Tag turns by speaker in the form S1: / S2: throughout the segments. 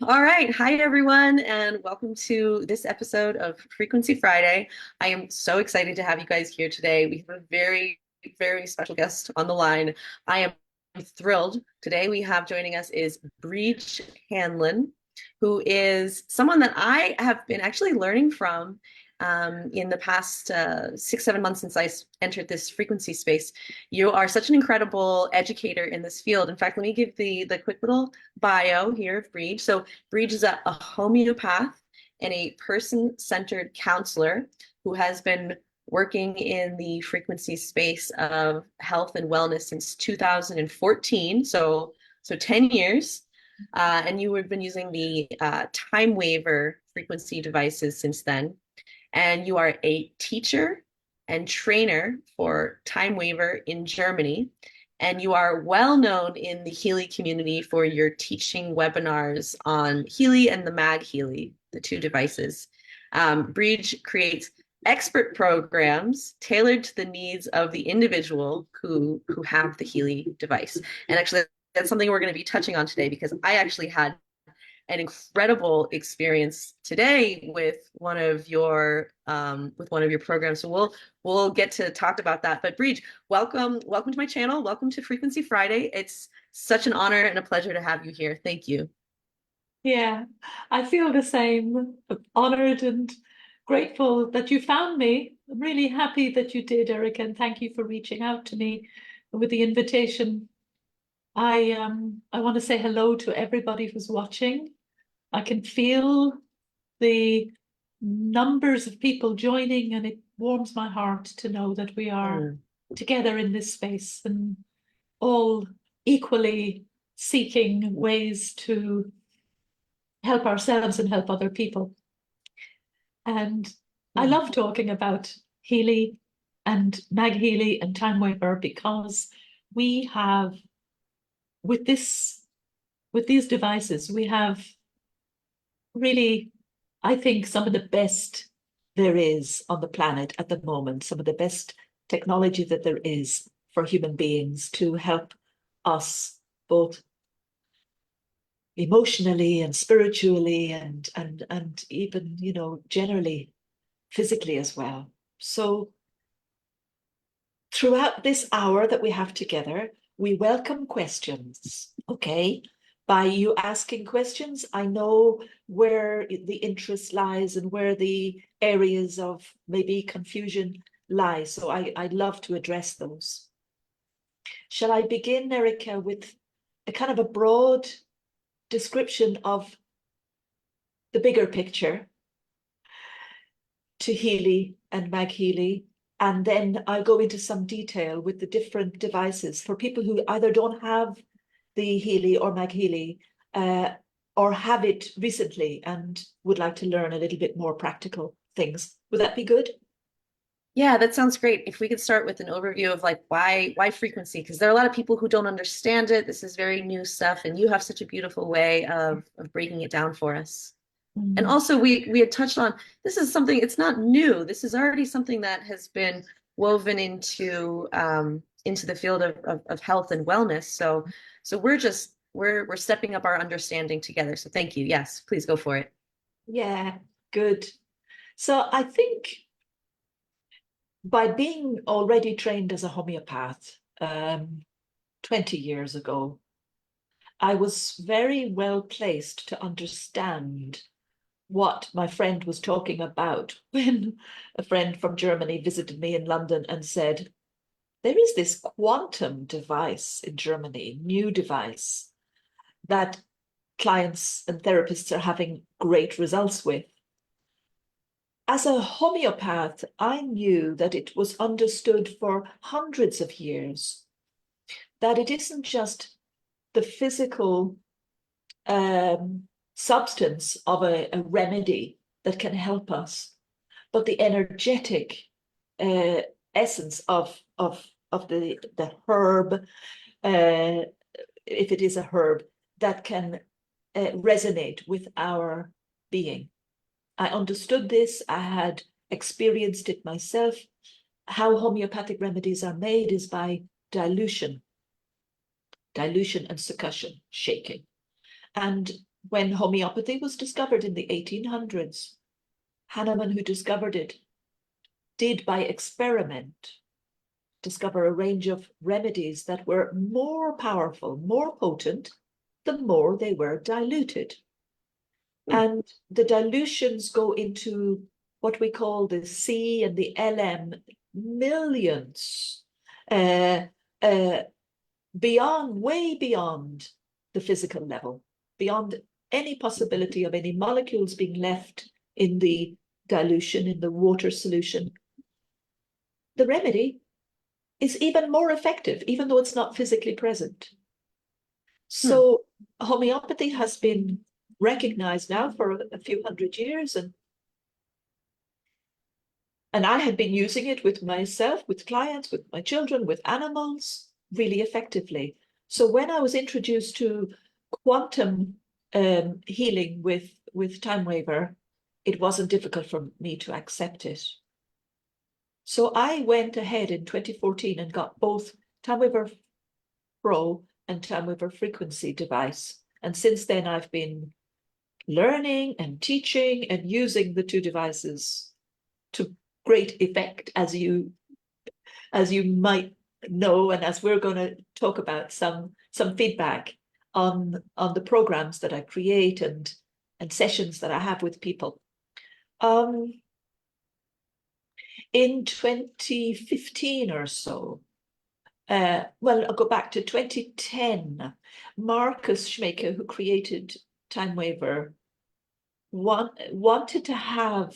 S1: All right. Hi, everyone, and welcome to this episode of Frequency Friday. I am so excited to have you guys here today. We have a very special guest on the line. I am thrilled. Today we have joining us is Brid Hanlon, who is someone that I have been actually learning from in the past 6, 7 months since I entered this frequency space. You are such an incredible educator in this field. In fact, let me give the quick little bio here of Brid. So Breach is a homeopath and a person-centered counselor who has been working in the frequency space of health and wellness since 2014. So 10 years. And you have been using the time waver frequency devices since then. And you are a teacher and trainer for time waver in Germany, and you are well known in the Healy community for your teaching webinars on Healy and the Mag Healy, the two devices. Bridge creates expert programs tailored to the needs of the individual who have the Healy device. And actually, that's something we're going to be touching on today because I actually had an incredible experience today with one of your programs. So we'll get to talk about that. But Breach, welcome to my channel. Welcome to Frequency Friday. It's such an honor and a pleasure to have you here. Thank you.
S2: Yeah, I feel the same. Honored and grateful that you found me. I'm really happy that you did, Erica, and thank you for reaching out to me with the invitation. I want to say hello to everybody who's watching. I can feel the numbers of people joining, and it warms my heart to know that we are
S1: Mm.
S2: together in this space and all equally seeking ways to help ourselves and help other people. And I
S1: Mm.
S2: love talking about Healy and Mag Healy and Time Waver because we have with these devices, we have really, I think, some of the best there is on the planet at the moment, some of the best technology that there is for human beings to help us both emotionally and spiritually and even, generally physically as well. So throughout this hour that we have together, we welcome questions. Okay. By you asking questions, I know where the interest lies and where the areas of maybe confusion lie. So I'd love to address those. Shall I begin, Erica, with a kind of a broad description of the bigger picture to Healy and Mag Healy, and then I'll go into some detail with the different devices for people who either don't have the Healy or Mag Healy or have it recently and would like to learn a little bit more practical things. Would that be good?
S1: Yeah, that sounds great. If we could start with an overview of like why frequency, because there are a lot of people who don't understand it. This is very new stuff, and you have such a beautiful way of breaking it down for us. And
S2: Mm.
S1: also we had touched on this is something, it's not new. This is already something that has been woven into the field of health and wellness. So we're stepping up our understanding together. So thank you. Yes, please go for it.
S2: Yeah, good. So I think by being already trained as a homeopath 20 years ago, I was very well placed to understand what my friend was talking about when a friend from Germany visited me in London and said, there is this quantum device in Germany, new device, that clients and therapists are having great results with. As a homeopath, I knew that it was understood for hundreds of years that it isn't just the physical substance of a remedy that can help us, but the energetic uh, essence of the herb, uh, if it is a herb, that can resonate with our being. I understood this. I had experienced it myself. How homeopathic remedies are made is by dilution and succussion, shaking. And when homeopathy was discovered in the 1800s, Hahnemann, who discovered it, did by experiment discover a range of remedies that were more powerful, more potent, the more they were diluted. And the dilutions go into what we call the C and the LM millions, beyond, way beyond the physical level, beyond any possibility of any molecules being left in the dilution, in the water solution. The remedy is even more effective, even though it's not physically present. So homeopathy has been recognized now for a few hundred years, and I have been using it with myself, with clients, with my children, with animals, really effectively. So when I was introduced to quantum healing with Time Waver, it wasn't difficult for me to accept it. So I went ahead in 2014 and got both Time Waver Pro and Time Waver Frequency device. And since then, I've been learning and teaching and using the two devices to great effect, as you might know, and as we're going to talk about some feedback on the programs that I create and sessions that I have with people. In 2015 or so, well, I'll go back to 2010. Marcus Schmaker, who created Time Waver, wanted to have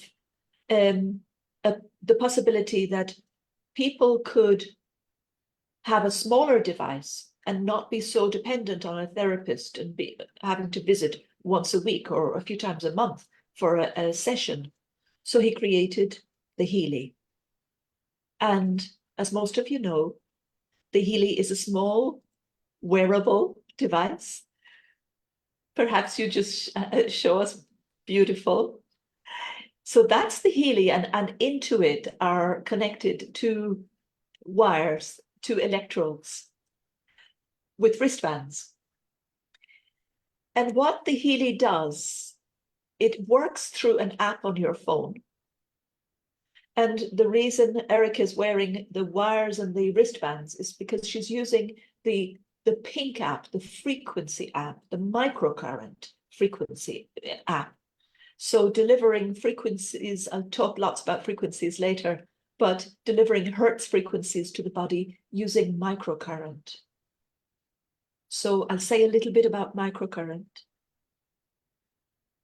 S2: the possibility that people could have a smaller device and not be so dependent on a therapist and be having to visit once a week or a few times a month for a session. So he created the Healy. And as most of you know, the Healy is a small wearable device. Perhaps you just show us beautiful. So that's the Healy, and into it are connected two wires, two electrodes with wristbands. And what the Healy does, it works through an app on your phone. And the reason Eric is wearing the wires and the wristbands is because she's using the pink app, the frequency app, the microcurrent frequency app. So delivering frequencies, I'll talk lots about frequencies later, but delivering hertz frequencies to the body using microcurrent. So I'll say a little bit about microcurrent.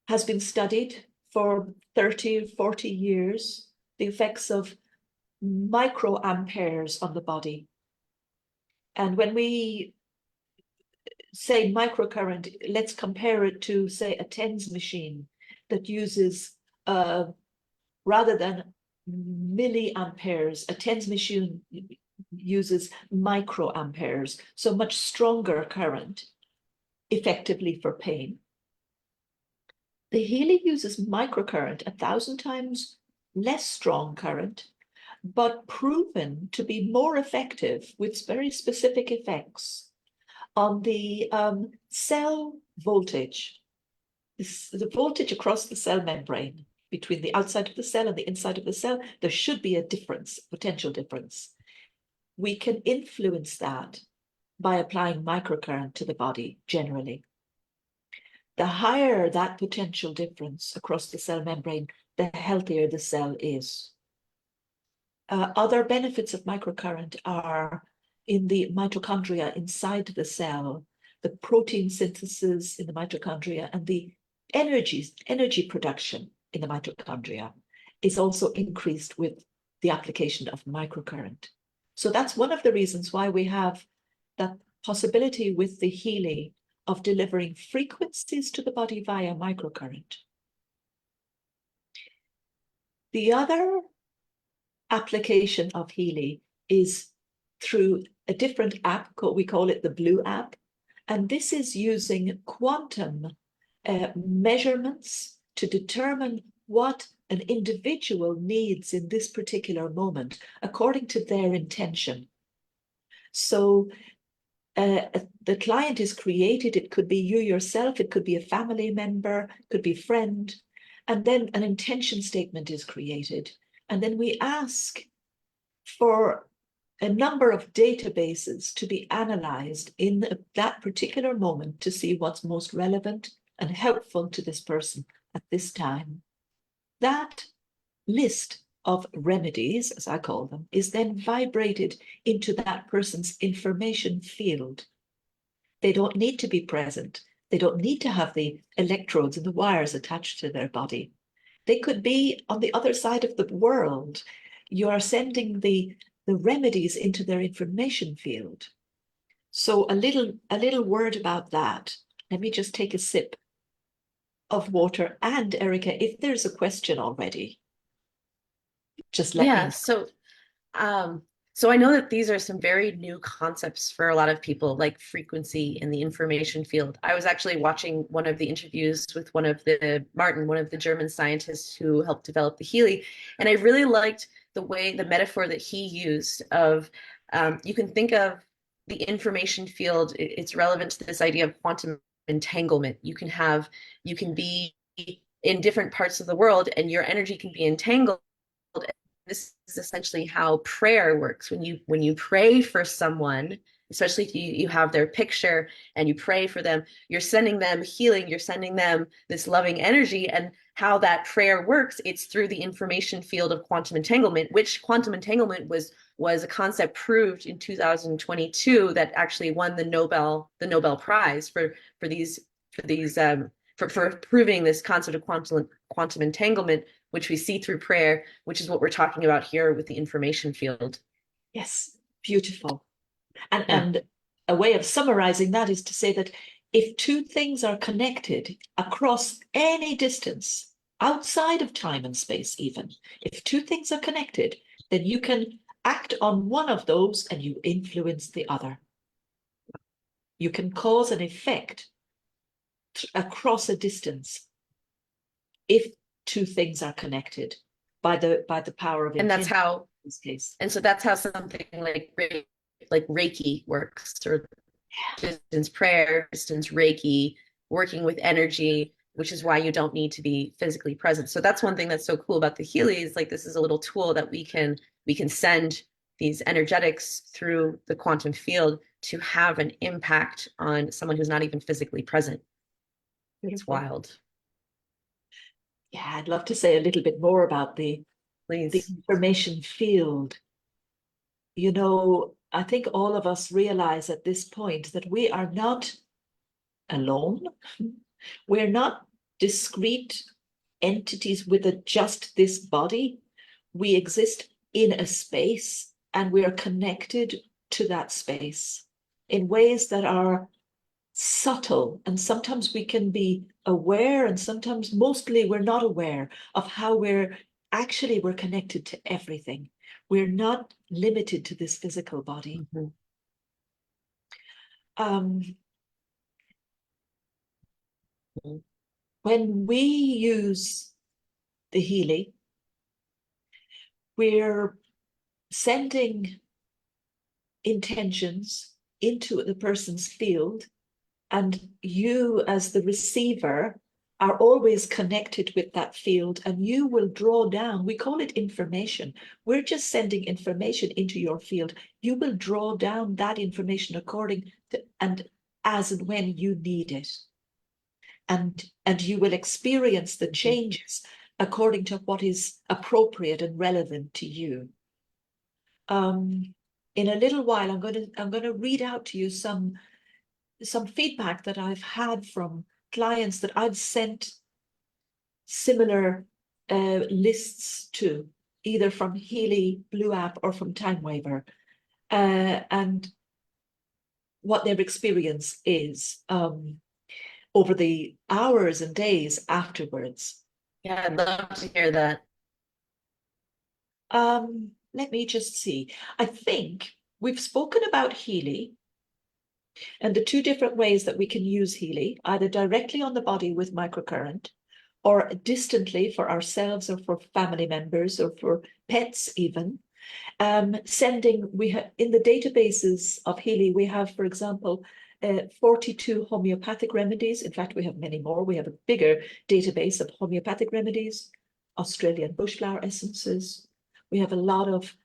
S2: Has been studied for 30, 40 years, the effects of microamperes on the body. And when we say microcurrent, let's compare it to, say, a TENS machine that uses, rather than milliamperes, a TENS machine uses microamperes, so much stronger current, effectively for pain. The Healy uses microcurrent, 1,000 times less strong current, but proven to be more effective with very specific effects on the cell voltage, the voltage across the cell membrane between the outside of the cell and the inside of the cell. There should be a difference, potential difference. We can influence that by applying microcurrent to the body generally. The higher that potential difference across the cell membrane, the healthier the cell is. Other benefits of microcurrent are in the mitochondria inside the cell, the protein synthesis in the mitochondria, and the energy production in the mitochondria is also increased with the application of microcurrent. So that's one of the reasons why we have that possibility with the Healy of delivering frequencies to the body via microcurrent. The other application of Healy is through a different app, we call it the Blue app. And this is using quantum measurements to determine what an individual needs in this particular moment, according to their intention. So the client is created. It could be you yourself, it could be a family member, it could be a friend. And then an intention statement is created. And then we ask for a number of databases to be analyzed in that particular moment to see what's most relevant and helpful to this person at this time. That list of remedies, as I call them, is then vibrated into that person's information field. They don't need to be present. They don't need to have the electrodes and the wires attached to their body. They could be on the other side of the world. You are sending the remedies into their information field. So a little word about that. Let me just take a sip of water. And Erica, if there's a question already, just let me
S1: Yeah,
S2: know.
S1: um, so I know that these are some very new concepts for a lot of people, like frequency in the information field. I was actually watching one of the interviews with one of the German scientists who helped develop the Healy, and I really liked the metaphor that he used of you can think of the information field, it's relevant to this idea of quantum entanglement. You can be in different parts of the world and your energy can be entangled. This is essentially how prayer works. When you pray for someone, especially if you have their picture and you pray for them, you're sending them healing, you're sending them this loving energy. And how that prayer works, it's through the information field of quantum entanglement, which quantum entanglement was a concept proved in 2022 that actually won the Nobel Prize for these for proving this concept of quantum entanglement, which we see through prayer, which is what we're talking about here with the information field.
S2: Yes, beautiful. And,
S1: Yeah.
S2: and a way of summarizing that is to say that if two things are connected across any distance, outside of time and space even, if two things are connected, then you can act on one of those and you influence the other. You can cause an effect across a distance if two things are connected by the power of
S1: And that's
S2: intention
S1: how,
S2: in this case.
S1: and so that's how something like Reiki works, or distance prayer, distance Reiki, working with energy, which is why you don't need to be physically present. So that's one thing that's so cool about the Healy is like this is a little tool that we can send these energetics through the quantum field to have an impact on someone who's not even physically present. It's
S2: Beautiful.
S1: wild.
S2: Yeah, I'd love to say a little bit more about the
S1: Please.
S2: information field. You know, I think all of us realize at this point that we are not alone. We're not discrete entities with just this body. We exist in a space and we are connected to that space in ways that are subtle. And sometimes we can be aware, and sometimes mostly we're not aware of how we're connected to everything. We're not limited to this physical body.
S1: Mhm.
S2: Um, when we use the Healy, we're sending intentions into the person's field, and you, as the receiver, are always connected with that field, and you will draw down. We call it information. We're just sending information into your field. You will draw down that information according to and as and when you need it. And you will experience the
S1: Mhm.
S2: changes according to what is appropriate and relevant to you. In a little while, I'm going to read out to you some feedback that I've had from clients that I've sent similar lists to, either from Healy, Blue App, or from Time Waver, and what their experience is over the hours and days afterwards.
S1: Yeah, I'd love to hear that.
S2: Let me just see. I think we've spoken about Healy and the two different ways that we can use Healy, either directly on the body with microcurrent or distantly for ourselves or for family members or for pets even. We have in the databases of Healy, we have, for example, 42 homeopathic remedies. In fact, we have many more. We have a bigger database of homeopathic remedies, Australian bushflower essences. We have a lot of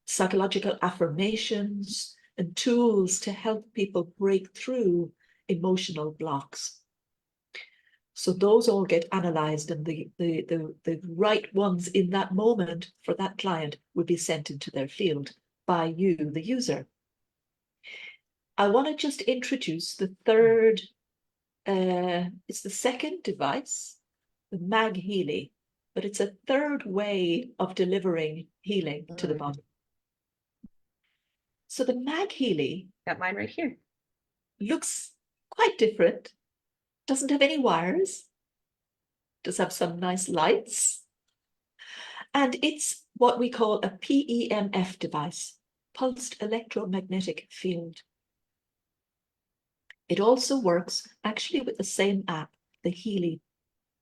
S2: psychological affirmations and tools to help people break through emotional blocks. So those all get analyzed, and the right ones in that moment for that client would be sent into their field by you, the user. I want to just introduce the third, it's the second device, the Mag Healy, but it's a third way of delivering healing to the body. So the Mag Healy,
S1: got mine right here,
S2: looks quite different, doesn't have any wires, does have some nice lights, and it's what we call a PEMF device, pulsed electromagnetic field. It also works actually with the same app, the Healy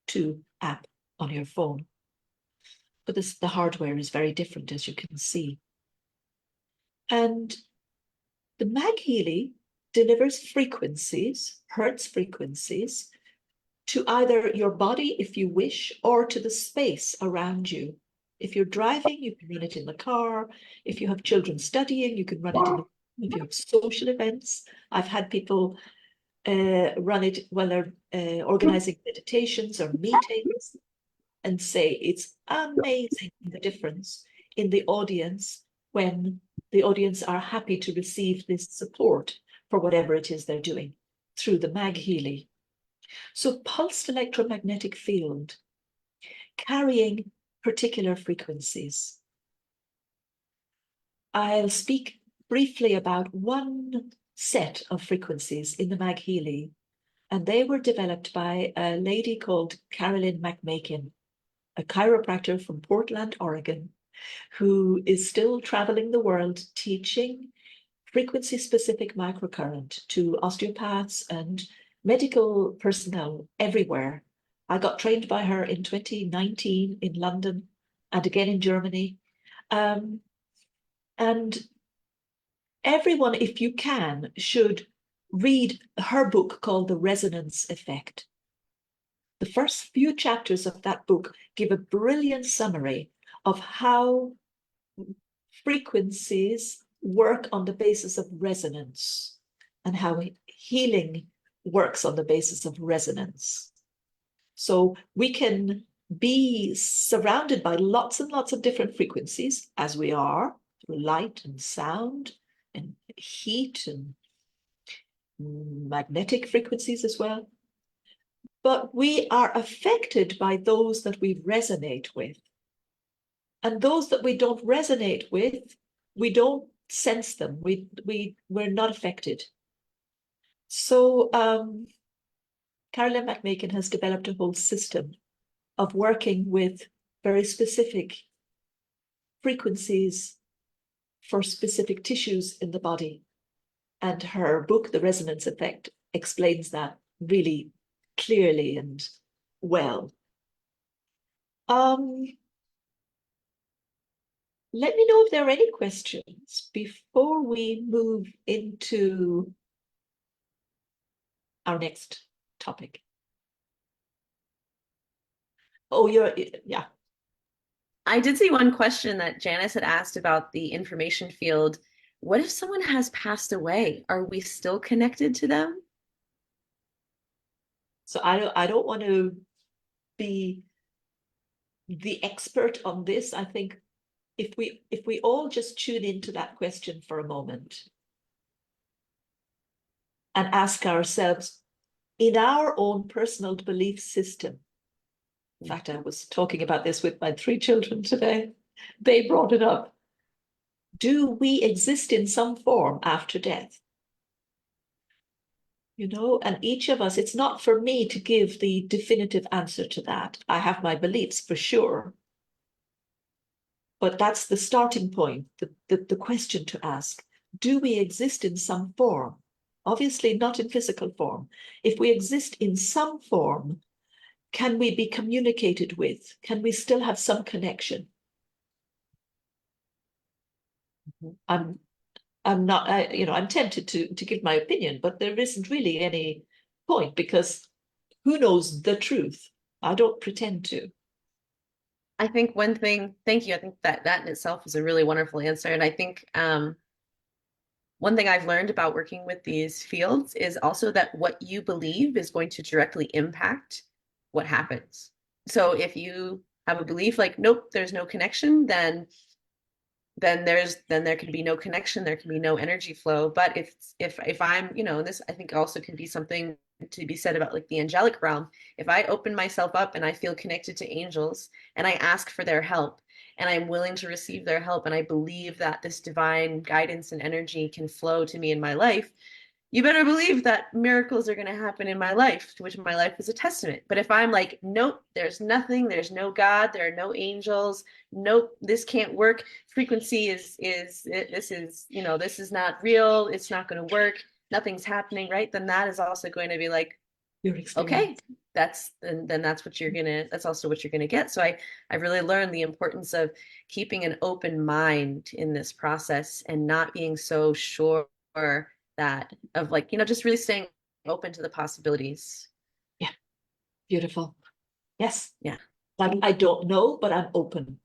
S2: 2 app on your phone. But the hardware is very different, as you can see. And the Mag Healy delivers frequencies, hertz frequencies, to either your body, if you wish, or to the space around you. If you're driving, you can run it in the car. If you have children studying, you can run it in the, if you have social events. I've had people run it when they're organizing meditations or meetings, and say it's amazing the difference in the audience when the audience are happy to receive this support for whatever it is they're doing through the Mag Healy. So pulsed electromagnetic field carrying particular frequencies. I'll speak briefly about one set of frequencies in the Mag Healy, and they were developed by a lady called Carolyn McMakin, a chiropractor from Portland, Oregon, who is still traveling the world teaching frequency-specific microcurrent to osteopaths and medical personnel everywhere. I got trained by her in 2019 in London and again in Germany. And everyone, if you can, should read her book called The Resonance Effect. The first few chapters of that book give a brilliant summary of how frequencies work on the basis of resonance and how healing works on the basis of resonance. So we can be surrounded by lots and lots of different frequencies, as we are, through light and sound and heat and magnetic frequencies as well. But we are affected by those that we resonate with. And those that we don't resonate with, we don't sense them. We're not affected. So Carolyn McMakin has developed a whole system of working with very specific frequencies for specific tissues in the body. And her book, The Resonance Effect, explains that really clearly and well. Let me know if there are any questions before we move into our next topic. Oh, yeah.
S1: I did see one question that Janice had asked about the information field. What if someone has passed away? Are we still connected to them?
S2: So I don't want to be the expert on this. I think if we all just tune into that question for a moment and ask ourselves, in our own personal belief system. In fact, I was talking about this with my 3 children today. They brought it up. Do we exist in some form after death? You know, and each of us, it's not for me to give the definitive answer to that. I have my beliefs for sure. But that's the starting point, the question to ask. Do we exist in some form? Obviously not in physical form. If we exist in some form, can we be communicated with? Can we still have some connection?
S1: Mhm.
S2: I'm I'm not, I'm tempted to give my opinion, but there isn't really any point because who knows the truth? I don't pretend to.
S1: I think one thing, thank you. I think that that in itself is a really wonderful answer. And I think one thing I've learned about working with these fields is also that what you believe is going to directly impact what happens. So if you have a belief like, nope, there's no connection, then there can be no connection, there can be no energy flow. But if I'm, and this I think also can be something to be said about like the angelic realm. If I open myself up and I feel connected to angels and I ask for their help and I'm willing to receive their help and I believe that this divine guidance and energy can flow to me in my life, you better believe that miracles are going to happen in my life, to which my life is a testament. But if I'm like, nope, there's nothing, there's no God, there are no angels, nope, this can't work. Frequency this is, this is not real, it's not going to work, nothing's happening, right? Then that is also going to be like,
S2: Your
S1: okay,
S2: experience.
S1: then that's what you're gonna, that's also what you're gonna get. So I really learned the importance of keeping an open mind in this process and not being so sure that of like, just really staying open to the possibilities.
S2: Yeah, beautiful. Yes.
S1: Yeah.
S2: Like I don't know, but I'm open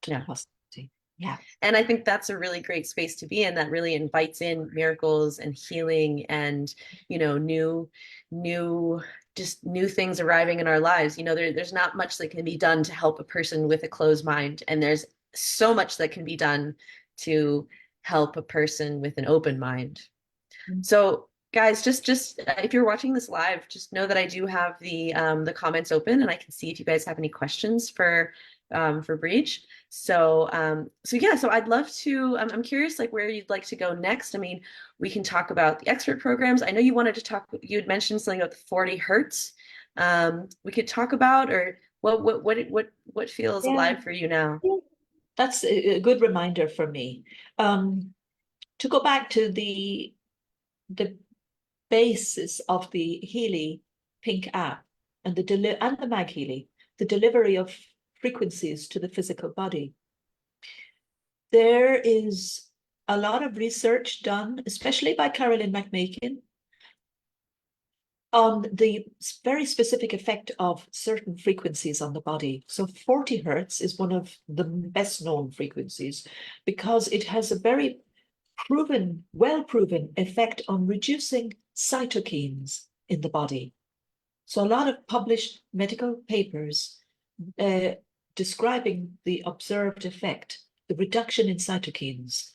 S2: to the
S1: Yeah.
S2: possibility. Yeah.
S1: And I think that's a really great space to be in that really invites in miracles and healing and, new, new, just new things arriving in our lives. There's not much that can be done to help a person with a closed mind. And there's so much that can be done to help a person with an open mind.
S2: Mm.
S1: So guys, just if you're watching this live, just know that I do have the comments open and I can see if you guys have any questions for Breach. So yeah, so I'd love to I'm curious like where you'd like to go next. I mean, we can talk about the expert programs. I know you wanted to talk, you had mentioned something about the 40 hertz. We could talk about or what feels
S2: Yeah.
S1: alive for you now?
S2: Yeah. That's a good reminder for me. Um, to go back to the basis of the Healy Pink app and the Mag Healy, the delivery of frequencies to the physical body. There is a lot of research done, especially by Carolyn McMakin, on the very specific effect of certain frequencies on the body. So 40 hertz is one of the best known frequencies because it has a very well proven effect on reducing cytokines in the body. So a lot of published medical papers uh, describing the observed effect, the reduction in cytokines,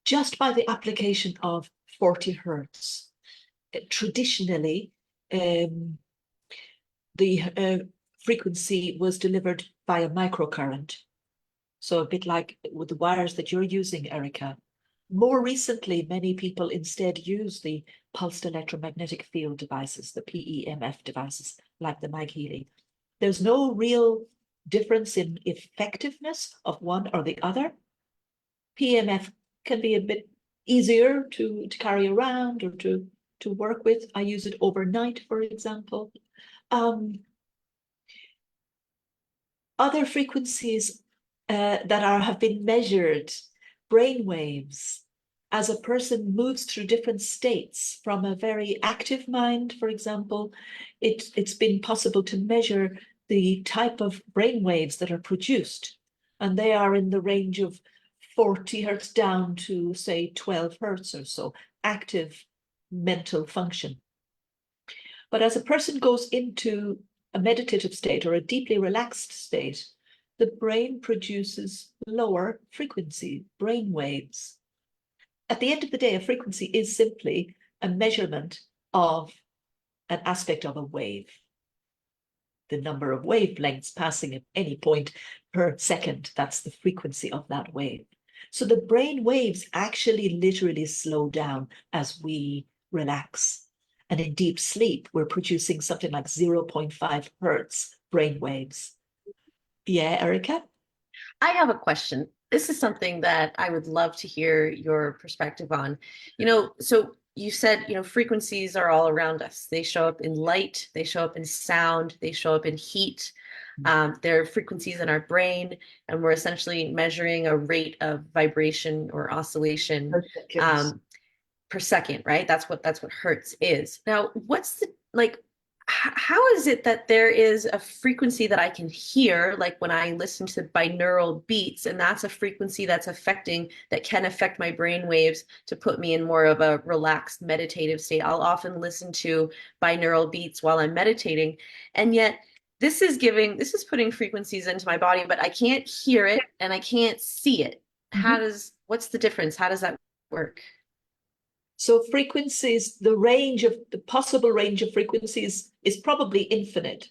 S2: just by the application of 40 hertz. Traditionally, um, the frequency was delivered by a microcurrent. So a bit like with the wires that you're using, Erica. More recently, many people instead use the pulsed electromagnetic field devices, the PEMF devices, like the Mag Healy. There's no real difference in effectiveness of one or the other. PEMF can be a bit easier to carry around or to work with. I use it overnight, for example. Um, Other frequencies that have been measured, brain waves, as a person moves through different states from a very active mind, for example, it's been possible to measure the type of brain waves that are produced. And they are in the range of 40 hertz down to, say, 12 hertz or so, active mental function. But as a person goes into a meditative state or a deeply relaxed state, the brain produces lower frequency brain waves. At the end of the day, a frequency is simply a measurement of an aspect of a wave, the number of wavelengths passing at any point per second. That's the frequency of that wave. So the brain waves actually literally slow down as we relax. And in deep sleep, we're producing something like 0.5 hertz brain waves. Yeah, Erica?
S1: I have a question. This is something that I would love to hear your perspective on. So you said, frequencies are all around us. They show up in light, they show up in sound, they show up in heat. There are frequencies in our brain, and we're essentially measuring a rate of vibration or oscillation
S2: Seconds.
S1: um, per second, right? That's what hertz is. Now, what's the like how is it that there is a frequency that I can hear, like when I listen to binaural beats, and that's a frequency that can affect my brain waves to put me in more of a relaxed meditative state. I'll often listen to binaural beats while I'm meditating, and yet this is putting frequencies into my body, but I can't hear it and I can't see it.
S2: Mhm.
S1: What's the difference? How does that work?
S2: So frequencies, the possible range of frequencies is probably infinite.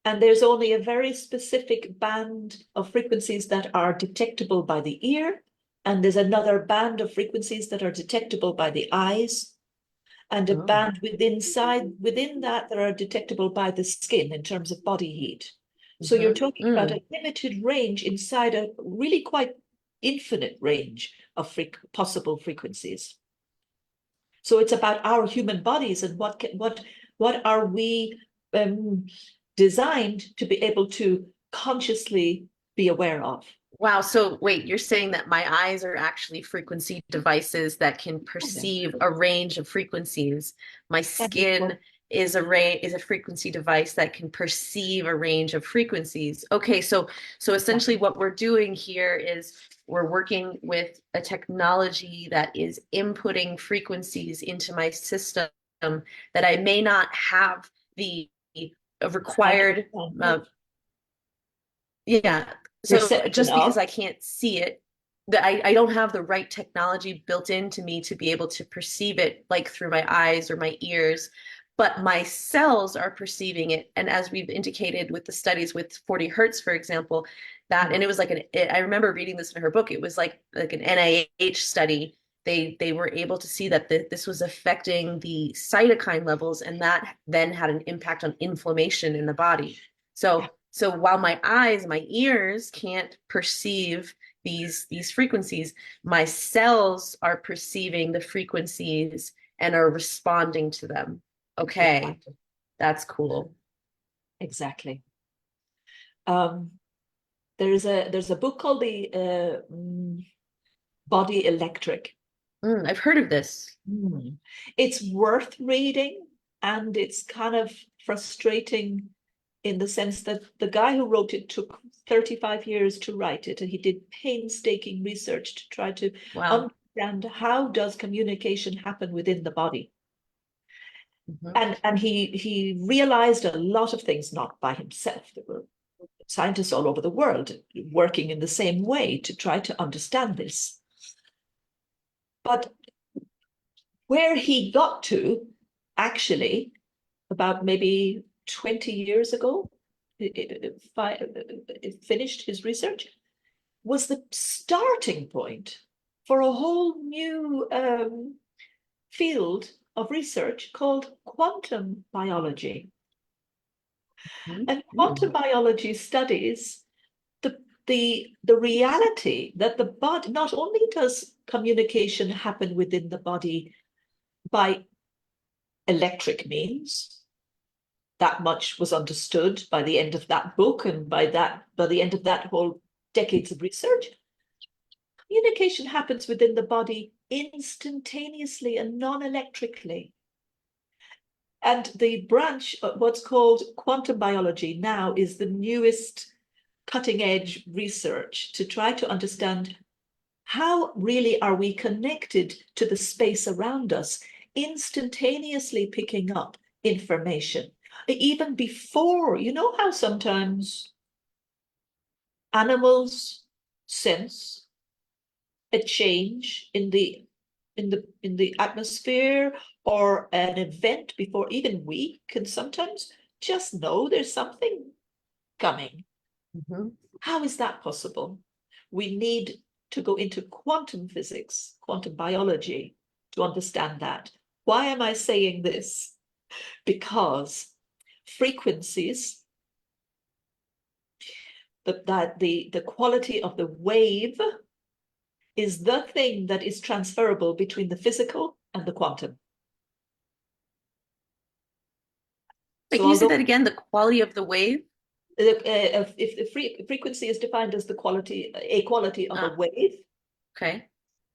S2: And there's only a very specific band of frequencies that are detectable by the ear. And there's another band of frequencies that are detectable by the eyes, and a
S1: Oh.
S2: band within that are detectable by the skin in terms of body heat. So you're talking about a limited range inside a really quite infinite range of possible frequencies. So it's about our human bodies and what are we designed to be able to consciously be aware of.
S1: Wow. So wait, you're saying that my eyes are actually frequency devices that can perceive a range of frequencies. My skin is a frequency device that can perceive a range of frequencies. Okay, so essentially what we're doing here is we're working with a technology that is inputting frequencies into my system that I may not have the required yeah. So
S2: Perception
S1: just because
S2: of.
S1: I can't see it, that I don't have the right technology built into me to be able to perceive it like through my eyes or my ears, but my cells are perceiving it. And as we've indicated with the studies with 40 hertz, for example, and it was like I remember reading this in her book, it was like an NIH study. They were able to see that this was affecting the cytokine levels, and that then had an impact on inflammation in the body. So while my eyes, my ears can't perceive these frequencies, my cells are perceiving the frequencies and are responding to them. Okay,
S2: Exactly.
S1: that's cool.
S2: Exactly. Um, there's a book called the Body Electric.
S1: I've heard of this.
S2: Mm. It's worth reading, and it's kind of frustrating in the sense that the guy who wrote it took 35 years to write it, and he did painstaking research to try to
S1: Wow.
S2: understand how does communication happen within the body.
S1: Mhm.
S2: And he realized a lot of things, not by himself. There were scientists all over the world working in the same way to try to understand this. But where he got to, actually, about maybe 20 years ago, it finished his research, was the starting point for a whole new field of research called quantum biology. And quantum
S1: Mhm.
S2: biology studies the reality that the body, not only does communication happen within the body by electric means, that much was understood by the end of that book, and by the end of that whole decades of research. Communication happens within the body instantaneously and non-electrically. And the branch of what's called quantum biology now is the newest cutting edge research to try to understand how really are we connected to the space around us, instantaneously picking up information. Even before, you know how sometimes animals sense a change in the atmosphere or an event before even we can sometimes just know there's something coming.
S1: Mhm.
S2: How is that possible? We need to go into quantum physics, quantum biology to understand that. Why am I saying this? Because frequencies, the quality of the wave is the thing that is transferable between the physical and the quantum.
S1: Wait,
S2: So
S1: can you say
S2: although
S1: that again? The quality of the wave?
S2: if the frequency is defined as the quality of a
S1: Ah,
S2: wave,
S1: okay.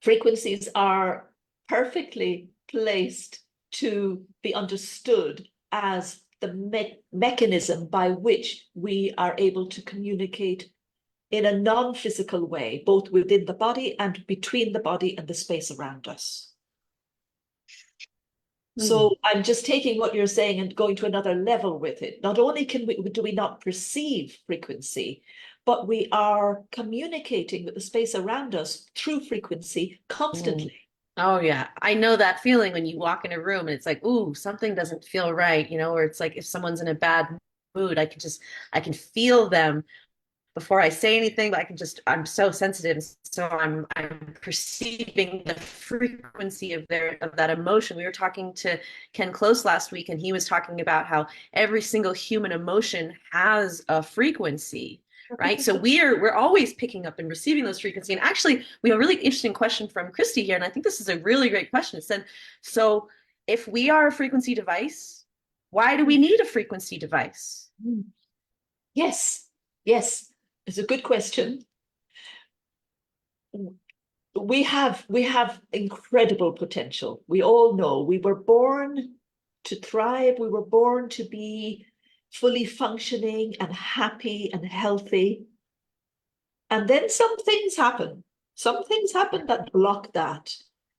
S2: frequencies are perfectly placed to be understood as the mechanism by which we are able to communicate in a non-physical way, both within the body and between the body and the space around us.
S1: Hmm.
S2: So I'm just taking what you're saying and going to another level with it. Not only do we not perceive frequency, but we are communicating with the space around us through frequency
S1: Mm.
S2: constantly.
S1: Oh yeah. I know that feeling when you walk in a room and it's like, ooh, something doesn't feel right, or it's like if someone's in a bad mood, I can feel them before I say anything, but I'm so sensitive. So I'm perceiving the frequency of that emotion. We were talking to Ken Close last week, and he was talking about how every single human emotion has a frequency, right? So we're always picking up and receiving those frequency. And actually, we have a really interesting question from Christy here, and I think this is a really great question. It said, so if we are a frequency device, why do we need a frequency device?
S2: Yes, yes, it's a good question. We have incredible potential. We all know we were born to thrive. We were born to be fully functioning and happy and healthy. And then some things happen. Some things happen that block that.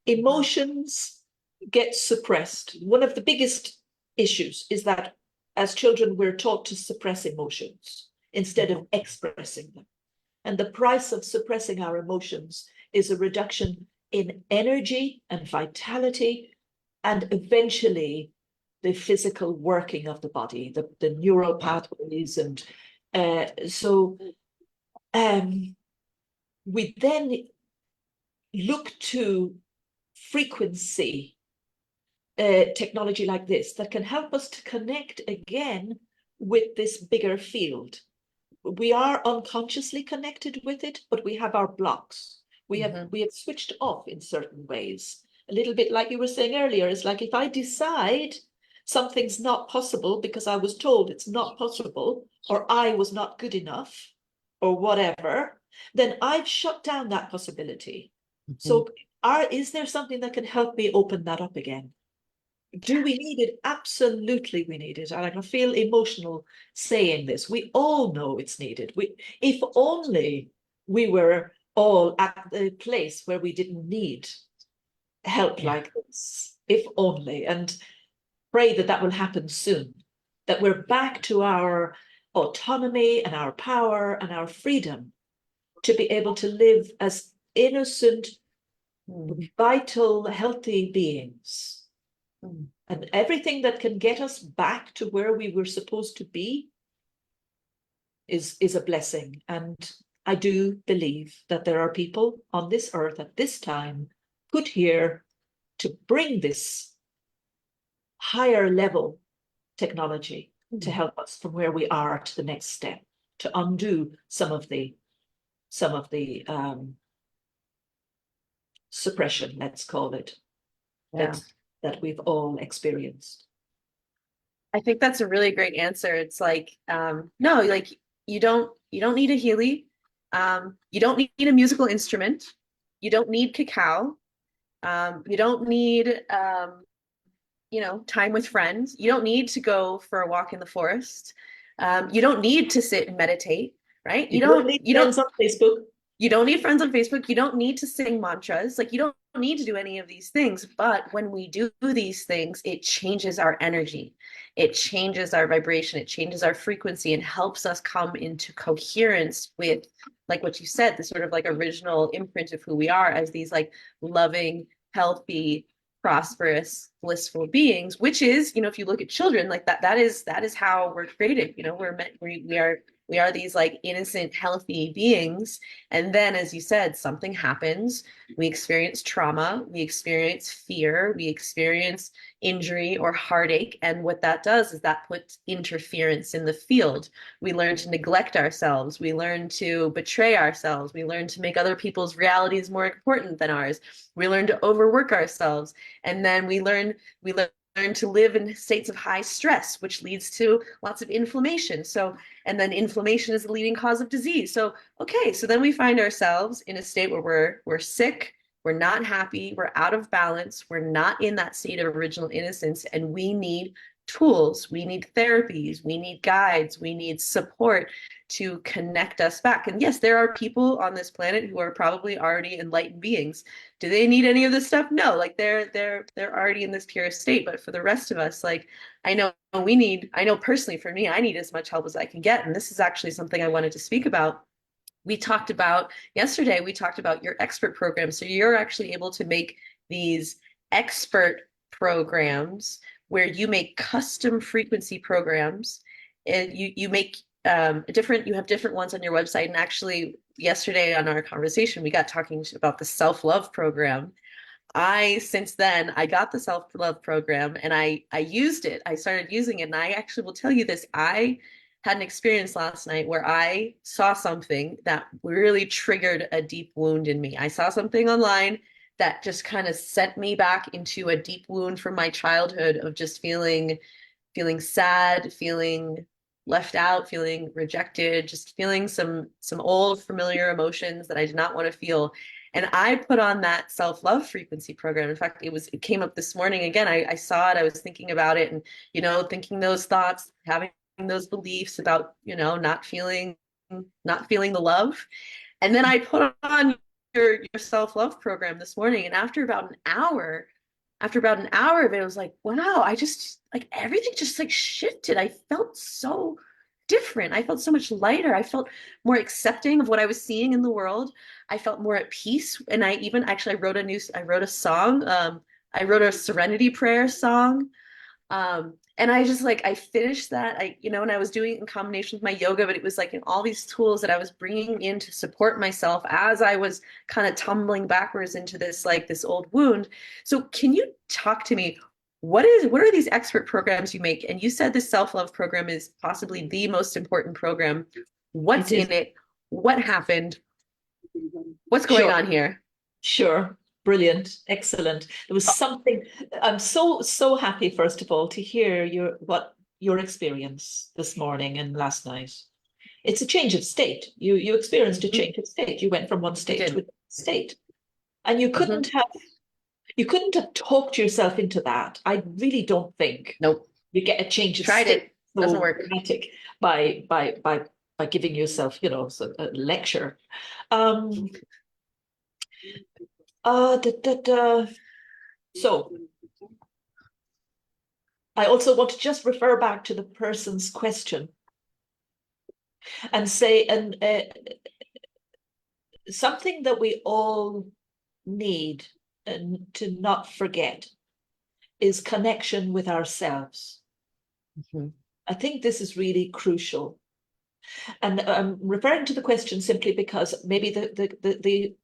S2: Emotions get suppressed. One of the biggest issues is that as children, we're taught to suppress emotions instead of expressing them. And the price of suppressing our emotions is a reduction in energy and vitality, and eventually the physical working of the body, the neural pathways. And so we then look to frequency technology like this that can help us to connect again with this bigger field. We are unconsciously connected with it, but we have our blocks. We have switched off in certain ways. A little bit like you were saying earlier, it's like if I decide something's not possible because I was told it's not possible, or I was not good enough, or whatever, then I've shut down that possibility.
S1: Mm-hmm.
S2: So is there something that can help me open that up again? Do we need it? Absolutely, we need it. And I can feel emotional saying this. We all know it's needed. If only we were all at the place where we didn't need help
S1: Yeah.
S2: like this. If only. And pray that that will happen soon. That we're back to our autonomy and our power and our freedom to be able to live as innocent,
S1: Mm.
S2: vital, healthy beings.
S1: Mm.
S2: And everything that can get us back to where we were supposed to be is a blessing. And I do believe that there are people on this earth at this time put here to bring this higher level technology to
S1: Mm.
S2: help us from where we are to the next step, to undo some of the suppression, let's call it,
S1: Yeah.
S2: that that we've all experienced.
S1: I think that's a really great answer. It's like, no, like you don't need a Healy. You don't need a musical instrument. You don't need cacao. You don't need time with friends. You don't need to go for a walk in the forest. You don't need to sit and meditate, right?
S2: You don't need
S1: You don't
S2: friends on Facebook.
S1: You don't need friends on Facebook. You don't need to sing mantras. Like, you don't need to do any of these things. But when we do these things, it changes our energy. It changes our vibration. It changes our frequency and helps us come into coherence with, like what you said, the sort of like original imprint of who we are as these like loving, healthy, prosperous, blissful beings, which is, if you look at children, like that is how we're created. We're meant, we are We are these like innocent, healthy beings. And then, as you said, something happens. We experience trauma, we experience fear, we experience injury or heartache. And what that does is that puts interference in the field. We learn to neglect ourselves. We learn to betray ourselves. We learn to make other people's realities more important than ours. We learn to overwork ourselves. And then we learn to live in states of high stress, which leads to lots of inflammation. So, and then inflammation is the leading cause of disease. So, okay, so then we find ourselves in a state where we're sick, we're not happy, we're out of balance, we're not in that state of original innocence, and we need tools, we need therapies, we need guides, we need support to connect us back. And yes, there are people on this planet who are probably already enlightened beings. Do they need any of this stuff? No, like they're already in this pure state. But for the rest of us, like I know personally for me, I need as much help as I can get. And this is actually something I wanted to speak about. We talked about yesterday, we talked about your expert program. So you're actually able to make these expert programs where you make custom frequency programs, and you make you have different ones on your website. And actually yesterday on our conversation, we got talking about the self-love program. Since then I got the self-love program, and I used it. I started using it, and I actually will tell you this. I had an experience last night where I saw something that really triggered a deep wound in me. I saw something online that just kind of sent me back into a deep wound from my childhood of just feeling sad, feeling left out, feeling rejected, just feeling some old familiar emotions that I did not want to feel. And I put on that self-love frequency program. In fact, it came up this morning again. I saw it, I was thinking about it, and thinking those thoughts, having those beliefs about, not feeling the love. And then I put on your self-love program this morning, and after about an hour of it, I was like, wow, I just like everything just like shifted. I felt so different. I felt so much lighter. I felt more accepting of what I was seeing in the world. I felt more at peace. And I even actually I wrote a song. I wrote a serenity prayer song. And I just like I finished that. And I was doing it in combination with my yoga, but it was like in all these tools that I was bringing in to support myself as I was kind of tumbling backwards into this old wound. So can you talk to me? What are these expert programs you make? And you said this self-love program is possibly the most important program. What's
S2: It is.
S1: in it? What happened? What's going
S2: Sure.
S1: on here?
S2: Sure. Brilliant. Excellent. There was something. I'm so happy, first of all, to hear your experience this morning and last night. It's a change of state. You experienced a
S1: Mhm.
S2: change of state. You went from one
S1: I
S2: state to
S1: did.
S2: another state. And
S1: Mhm.
S2: you couldn't have talked yourself into that. I really don't think
S1: Nope.
S2: you get a change of
S1: Tried
S2: state
S1: it. Doesn't
S2: so
S1: work.
S2: dramatic by giving yourself, a lecture. Um, da, da, da. So I also want to just refer back to the person's question and say, and something that we all need and to not forget is connection with ourselves.
S1: Mhm.
S2: I think this is really crucial. And I'm referring to the question simply because maybe the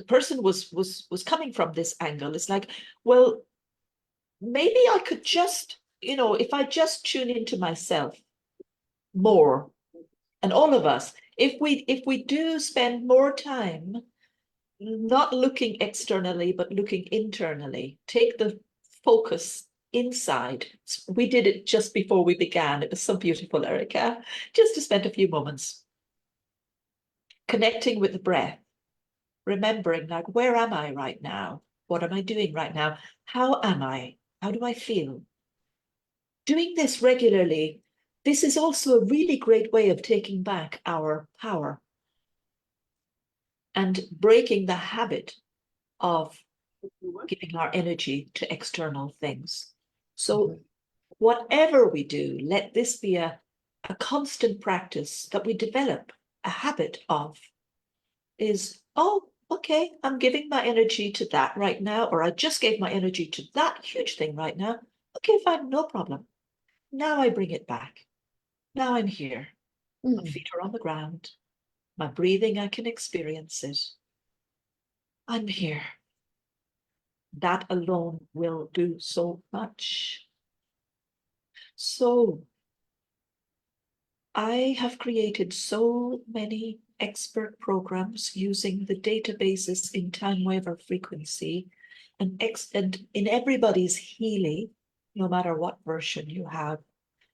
S2: person was coming from this angle. It's like, well, maybe I could just, if I just tune into myself more, and all of us, if we do spend more time not looking externally but looking internally, take the focus inside. We did it just before we began. It was so beautiful, Erica. Just to spend a few moments connecting with the breath, remembering, like, where am I right now? What am I doing right now? How am I? How do I feel? Doing this regularly, this is also a really great way of taking back our power and breaking the habit of giving our energy to external things. So
S1: Mhm.
S2: whatever we do, let this be a constant practice that we develop a habit of is, oh, okay, I'm giving my energy to that right now, or I just gave my energy to that huge thing right now. Okay, fine, no problem. Now I bring it back. Now I'm here. My feet are on the ground. My breathing, I can experience it. I'm here. That alone will do so much. So I have created so many expert programs using the databases in time wave or frequency, and in everybody's Healy, no matter what version you have,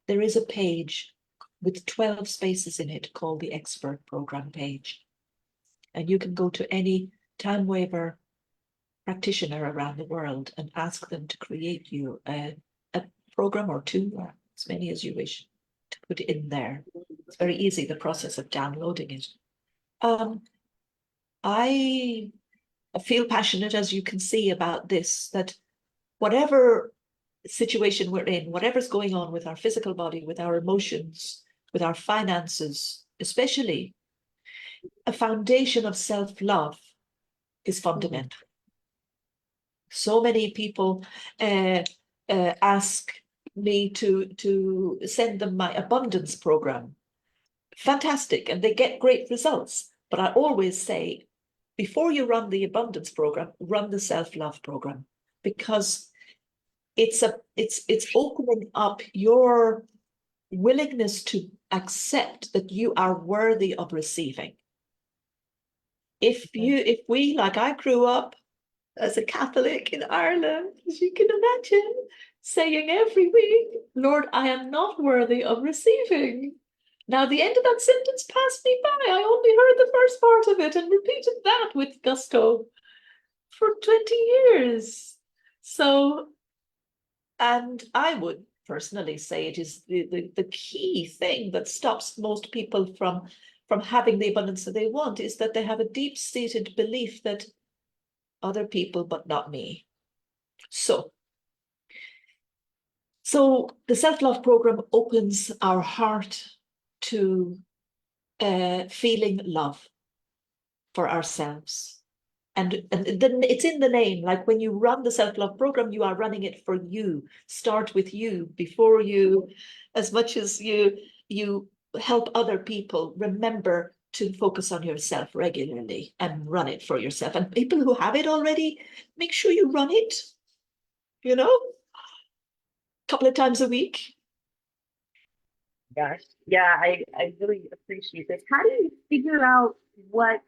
S2: there is a page with 12 spaces in it called the expert program page. And you can go to any time waver practitioner around the world and ask them to create you a program or two, or as many as you wish, to put in there. It's very easy, the process of downloading it. I feel passionate, as you can see, about this, that whatever situation we're in, whatever's going on with our physical body, with our emotions, with our finances, especially, a foundation of self-love is fundamental. So many people ask me to send them my abundance program. Fantastic, and they get great results. But I always say, before you run the abundance program, run the self-love program, because it's opening up your willingness to accept that you are worthy of receiving. If we, like I grew up as a Catholic in Ireland, as you can imagine, saying every week, Lord, I am not worthy of receiving. Now, the end of that sentence passed me by. I only heard the first part of it and repeated that with gusto for 20 years. So, and I would personally say it is the key thing that stops most people from having the abundance that they want, is that they have a deep-seated belief that other people, but not me. So the self-love program opens our heart to feeling love for ourselves. And then it's in the name. Like when you run the self-love program, you are running it for you. Start with you before you, as much as you help other people, remember to focus on yourself regularly and run it for yourself. And people who have it already, make sure you run it, a couple of times a week.
S1: Gosh, yeah, I really appreciate this. How do you figure out what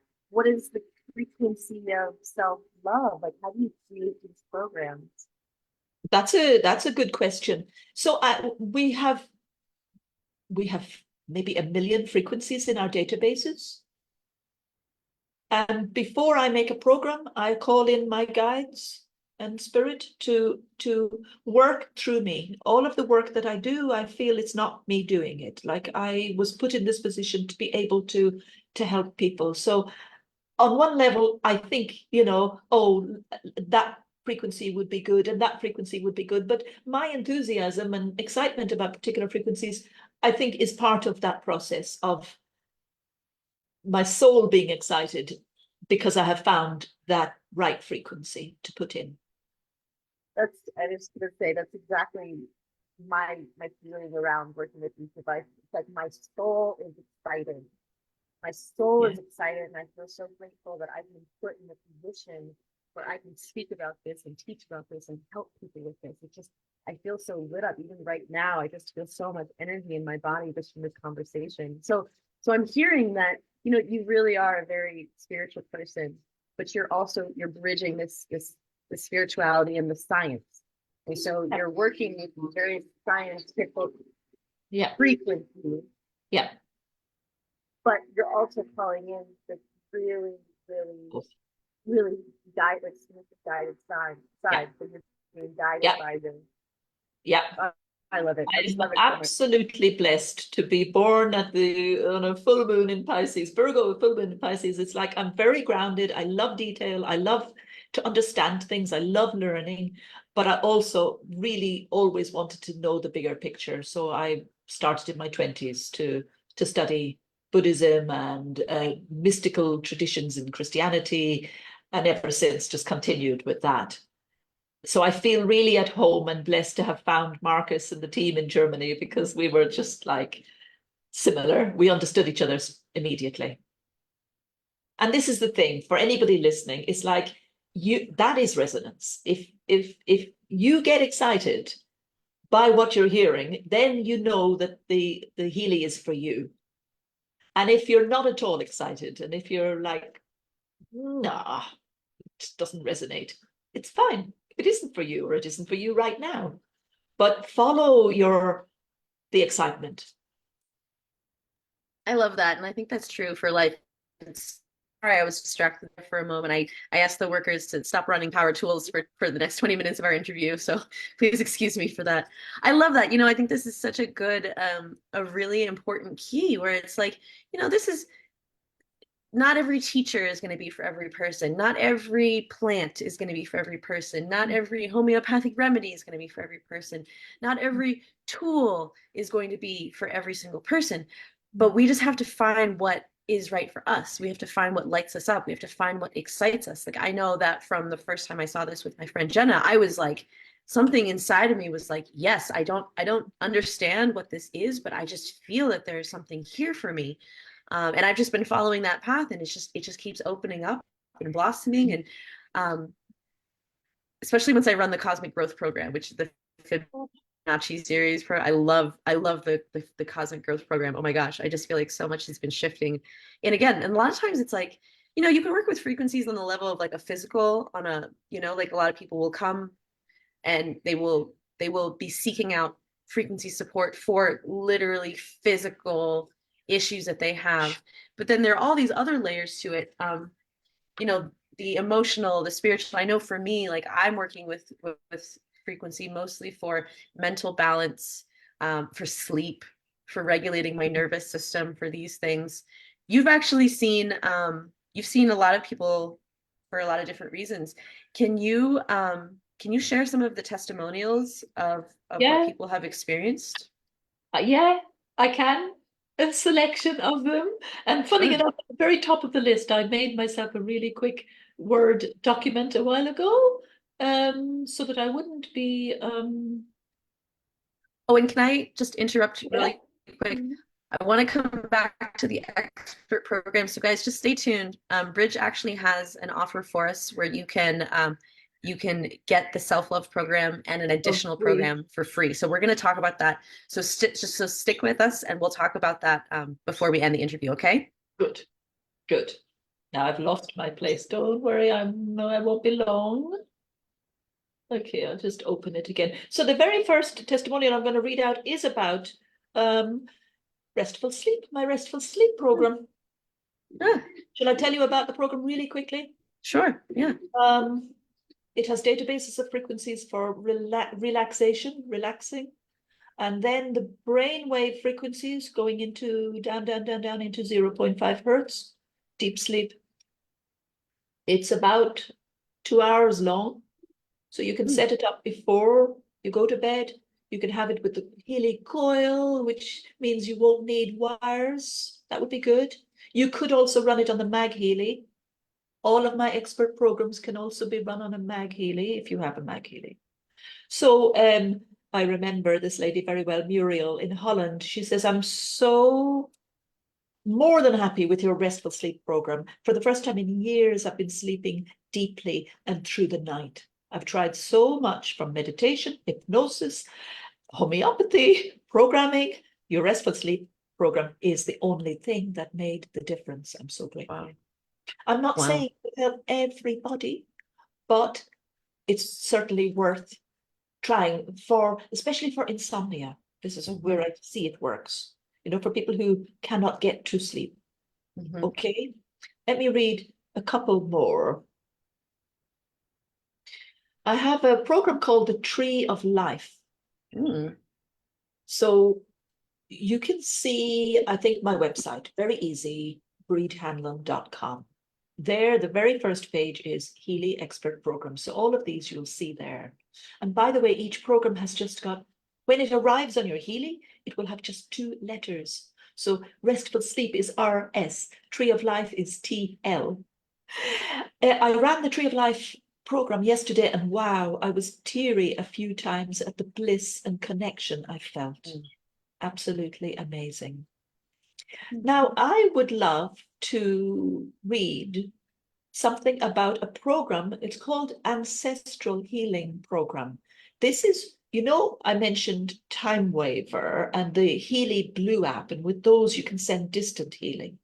S1: is the frequency of self-love? Like, how do you create these programs?
S2: That's a good question. So we have maybe 1 million frequencies in our databases. And before I make a program, I call in my guides and spirit to work through me. All of the work that I do, I feel it's not me doing it. Like I was put in this position to be able to help people. So on one level, I think, oh, that frequency would be good and that frequency would be good. But my enthusiasm and excitement about particular frequencies, I think, is part of that process of my soul being excited because I have found that right frequency to put in.
S1: I was gonna say that's exactly my feeling around working with these devices. It's like my soul is excited. My soul is excited, and I feel so grateful that I've been put in a position where I can speak about this and teach about this and help people with this. It just, I feel so lit up. Even right now, I just feel so much energy in my body just from this conversation. So I'm hearing that, you really are a very spiritual person, but you're bridging the spirituality and the science. And so you're working with very scientific frequency.
S2: Yeah.
S1: But you're also calling in the really, really guided side. So you're being guided by them.
S2: Yeah.
S1: I love it.
S2: I'm absolutely blessed to be born on a full moon in Pisces, Virgo full moon in Pisces. It's like I'm very grounded. I love detail. I love to understand things. I love learning, but I also really always wanted to know the bigger picture. So I started in my 20s to study Buddhism and mystical traditions in Christianity, and ever since just continued with that. So I feel really at home and blessed to have found Marcus and the team in Germany, because we were just like similar. We understood each other immediately. And this is the thing for anybody listening, it's like that is resonance. If you get excited by what you're hearing, then you know that the Healy is for you. And if you're not at all excited, and if you're like, nah, it doesn't resonate, it's fine. It isn't for you, or it isn't for you right now. But follow the excitement.
S1: I love that. And I think that's true for life. It's, sorry, I was distracted for a moment. I asked the workers to stop running power tools for the next 20 minutes of our interview. So please excuse me for that. I love that. I think this is such a good, a really important key where it's like, this is not every teacher is going to be for every person. Not every plant is going to be for every person. Not every homeopathic remedy is going to be for every person. Not every tool is going to be for every single person. But we just have to find what is right for us. We have to find what lights us up. We have to find what excites us. Like I know that from the first time I saw this with my friend Jenna, I was like, something inside of me was like, yes, I don't understand what this is, but I just feel that there's something here for me. And I've just been following that path, and it just keeps opening up and blossoming. And especially once I run the Cosmic Growth Program, which is the Fibonacci series. I love the Cosmic Growth Program. Oh my gosh, I just feel like so much has been shifting. And a lot of times it's like, you can work with frequencies on the level of like a physical, on a, like a lot of people will come and they will be seeking out frequency support for literally physical issues that they have. But then there are all these other layers to it. You know, the emotional, the spiritual. I know for me, like I'm working with frequency mostly for mental balance, for sleep, for regulating my nervous system, for these things. You've actually you've seen a lot of people for a lot of different reasons. Can you share some of the testimonials of what
S2: Yeah,
S1: people have experienced?
S2: yeah, I can. A selection of them. And funny
S1: Sure.
S2: enough, at the very top of the list, I made myself a really quick Word document a while ago, so that I wouldn't be
S1: Oh, and can I just interrupt
S2: yeah.
S1: really quick?
S2: Mhm.
S1: I want to come back to the expert program. So guys, just stay tuned. Bridge actually has an offer for us where you can get the self-love program and an
S2: Oh,
S1: additional
S2: free.
S1: program for free. So we're going to talk about that. So stick with us, and we'll talk about that before we end the interview. Okay?
S2: Good, good. Now I've lost my place. Don't worry, I won't be long. Okay, I'll just open it again. So the very first testimonial I'm going to read out is about um, restful sleep, my restful sleep program.
S1: Yeah,
S2: Shall I tell you about the program really quickly?
S1: sure. Yeah.
S2: Um, it has databases of frequencies for relaxing, and then the brainwave frequencies going into down into 0.5 hertz, deep sleep. It's about 2 hours long. So you can
S1: Hmm.
S2: set it up before you go to bed. You can have it with the Healy coil, which means you won't need wires. That would be good. You could also run it on the Mag Healy. All of my expert programs can also be run on a Mag Healy if you have a Mag Healy. So I remember this lady very well, Muriel in Holland. She says, I'm so more than happy with your restful sleep program. For the first time in years, I've been sleeping deeply and through the night. I've tried so much from meditation, hypnosis, homeopathy, programming. Your restful sleep program is the only thing that made the difference. I'm so grateful.
S1: Wow.
S2: I'm not
S1: Wow.
S2: saying it will help everybody, but it's certainly worth trying for, especially for insomnia. This is
S1: Hmm.
S2: where I see it works. For people who cannot get to sleep.
S1: Hmm.
S2: Okay, let me read a couple more. I have a program called the Tree of Life.
S1: Mm.
S2: So you can see, I think, my website, very easy, bridhanlon.com. There, the very first page is Healy Expert Program. So all of these you'll see there. And by the way, each program has just got, when it arrives on your Healy, it will have just 2 letters. So restful sleep is RS, Tree of Life is TL. I ran the Tree of Life program yesterday, and wow, I was teary a few times at the bliss and connection I felt.
S1: Mm.
S2: Absolutely amazing. Now, I would love to read something about a program. It's called Ancestral Healing Program. This is, I mentioned Time Waver and the Healy Blue app, and with those you can send distant healing,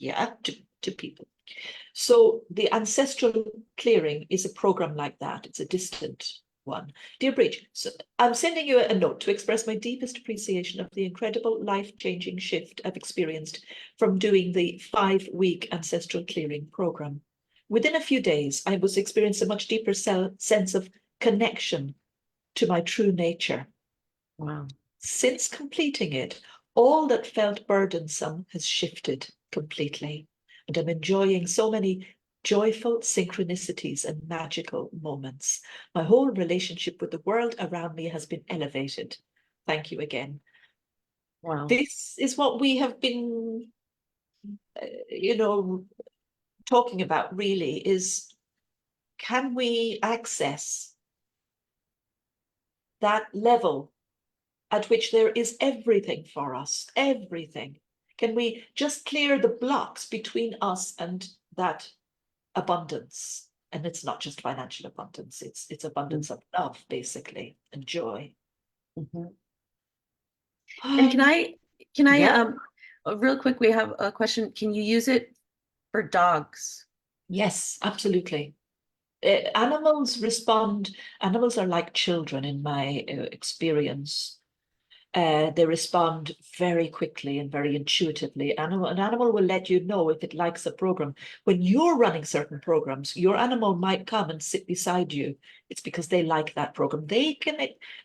S2: to people. So the Ancestral Clearing is a program like that. It's a distant one. Dear Bridge, so I'm sending you a note to express my deepest appreciation of the incredible life-changing shift I've experienced from doing the 5-week Ancestral Clearing program. Within a few days, I was experiencing a much deeper sense of connection to my true nature.
S1: Wow.
S2: Since completing it, all that felt burdensome has shifted completely, and I'm enjoying so many joyful synchronicities and magical moments. My whole relationship with the world around me has been elevated. Thank you again.
S1: Wow.
S2: This is what we have been, talking about really, is can we access that level at which there is everything for us, everything? Can we just clear the blocks between us and that abundance? And it's not just financial abundance, it's abundance of love, basically, and joy.
S1: Mm-hmm. And
S2: Yeah.
S1: real quick, we have a question. Can you use it for dogs?
S2: Yes, absolutely. Animals respond, animals are like children in my experience. They respond very quickly and very intuitively. An animal will let you know if it likes a program. When you're running certain programs, your animal might come and sit beside you. It's because they like that program.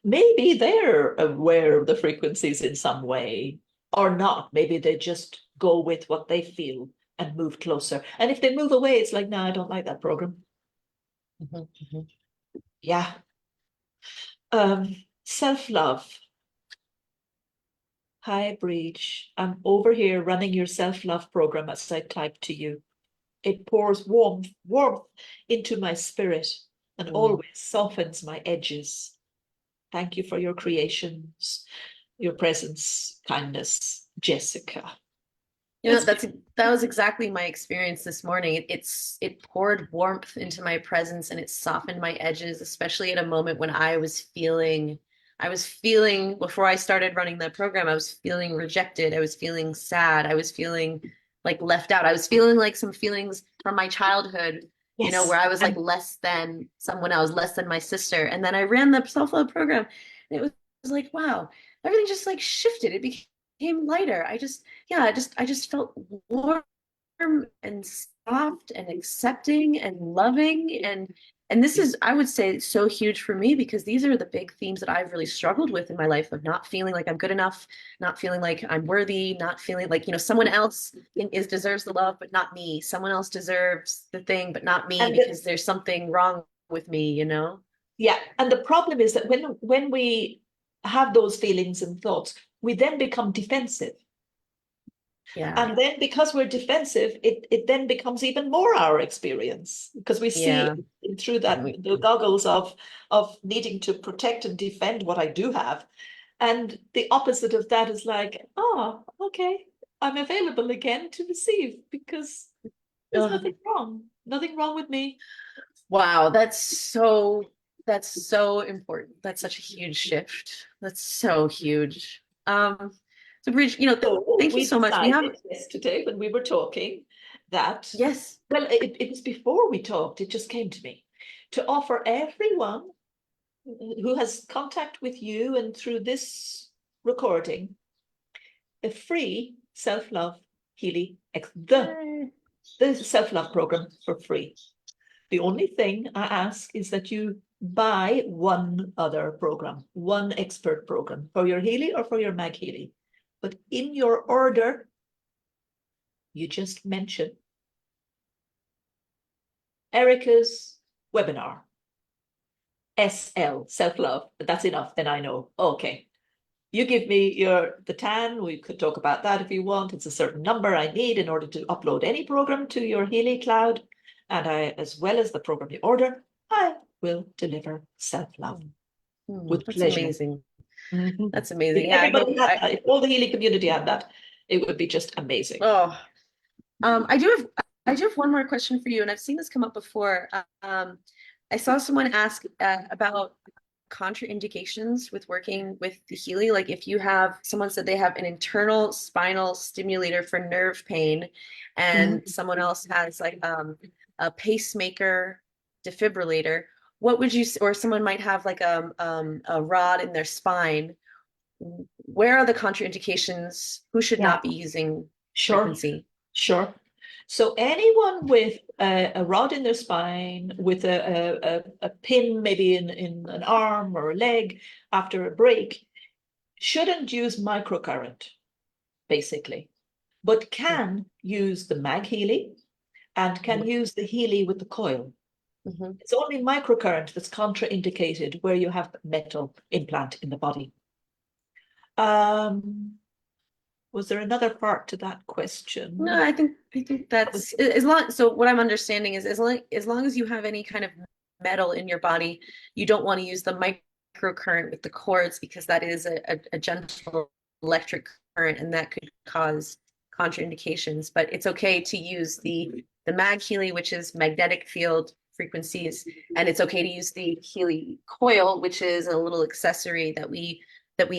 S2: Maybe they're aware of the frequencies in some way or not. Maybe they just go with what they feel and move closer. And if they move away, it's like, no, I don't like that program.
S1: Mhm, mhm.
S2: Yeah. Self-love. Hi, Breach. I'm over here running your self-love program as I type to you. It pours warmth into my spirit and
S1: Mm.
S2: always softens my edges. Thank you for your creations, your presence, kindness, Jessica.
S1: You know,
S2: That's
S1: that was exactly my experience this morning. It poured warmth into my presence and it softened my edges, especially at a moment when I was feeling before I started running the program, I was feeling rejected. I was feeling sad. I was feeling like left out. I was feeling like some feelings from my childhood, where
S2: yes.
S1: I was like
S2: And
S1: less tthan someone else, less than my sister. And then I ran the self-love program and it was like, wow, everything just like shifted. It became lighter. I just felt warm and soft and accepting and loving and this is I would say so huge for me because these are the big themes that I've really struggled with in my life of not feeling like I'm good enough, not feeling like I'm worthy, not feeling like, someone else deserves the love but not me. Someone else deserves the thing but not me
S2: and
S1: because there's something wrong with me.
S2: yeah, and the problem is that when we have those feelings and thoughts, we then become defensive.
S1: Yeah.
S2: And then because we're defensive, it then becomes even more our experience because we see
S1: Yeah.
S2: through the goggles of needing to protect and defend what I do have. And the opposite of that is like, oh, okay, I'm available again to receive because there's
S1: Ugh.
S2: nothing wrong with me.
S1: Wow, that's so important. That's such a huge shift. That's so huge. So Bridge,
S2: So
S1: thank you
S2: we
S1: so much. We have
S2: decided yesterday when we were talking that,
S1: yes.
S2: well, it was before we talked, it just came to me to offer everyone who has contact with you and through this recording a free self-love Healy the self-love program for free. The only thing I ask is that you buy one other program, one expert program for your Healy or for your Mag Healy. But in your order, you just mention Erica's webinar, SL, self-love. That's enough. Then I know, okay, you give me the TAN, we could talk about that if you want. It's a certain number I need in order to upload any program to your Healy cloud. And as well as the program you order, I will deliver self-love with
S1: That's
S2: pleasure.
S1: amazing.
S2: Mhm.
S1: That's
S2: If
S1: amazing. Yeah, I
S2: everybody
S1: hope
S2: had that, if all the Healy community had that, It would be just amazing.
S1: Oh, I do have one more question for you, and I've seen this come up before. I saw someone ask about contraindications with working with the Healy. Like if you have, someone said they have an internal spinal stimulator for nerve pain, and
S2: Mhm.
S1: someone else has like a pacemaker defibrillator. What would you, or someone might have like a rod in their spine. Where are the contraindications? Who should
S2: Yeah,
S1: not be using
S2: sure,
S1: frequency?
S2: sure. So anyone with a rod in their spine, with a pin maybe in an arm or a leg after a break, shouldn't use microcurrent, basically, but can use the mag Healy and can use the Healy with the coil.
S1: Mm-hmm.
S2: It's only microcurrent that's contraindicated where you have metal implant in the body. Um, was there another part to that
S1: No,
S2: question?
S1: I think that's as long. So what I'm understanding is as long as you have any kind of metal in your body, you don't want to use the microcurrent with the cords because that is a gentle electric current and that could cause contraindications. But it's okay to use the mag Healy, which is magnetic field frequencies, and it's okay to use the Healy coil, which is a little accessory that we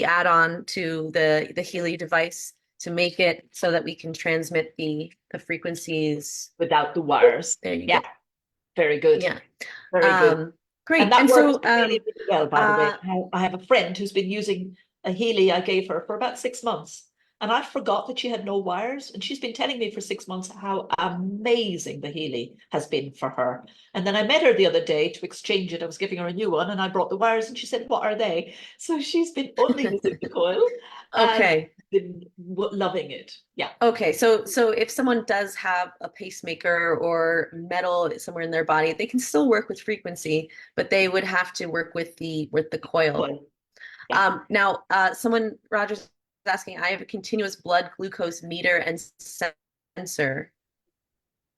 S1: add on to the Healy device to make it so that we can transmit the frequencies.
S2: Without the wires.
S1: There you
S2: Yeah,
S1: go.
S2: very good.
S1: Yeah.
S2: Very good.
S1: Um,
S2: And
S1: Great.
S2: that
S1: And
S2: works
S1: so
S2: really, really well, by the way.
S1: uh
S2: I have a friend who's been using a Healy I gave her for about 6 months. And I forgot that she had no wires. And she's been telling me for 6 months how amazing the Healy has been for her. And then I met her the other day to exchange it. I was giving her a new one and I brought the wires and she said, "What are they?" So she's been only using the coil and
S1: okay.
S2: been loving it. Yeah.
S1: Okay, so if someone does have a pacemaker or metal somewhere in their body, they can still work with frequency, but they would have to work with the coil.
S2: Coil. Yeah.
S1: Now, someone Rogers is asking, I have a continuous blood glucose meter and sensor.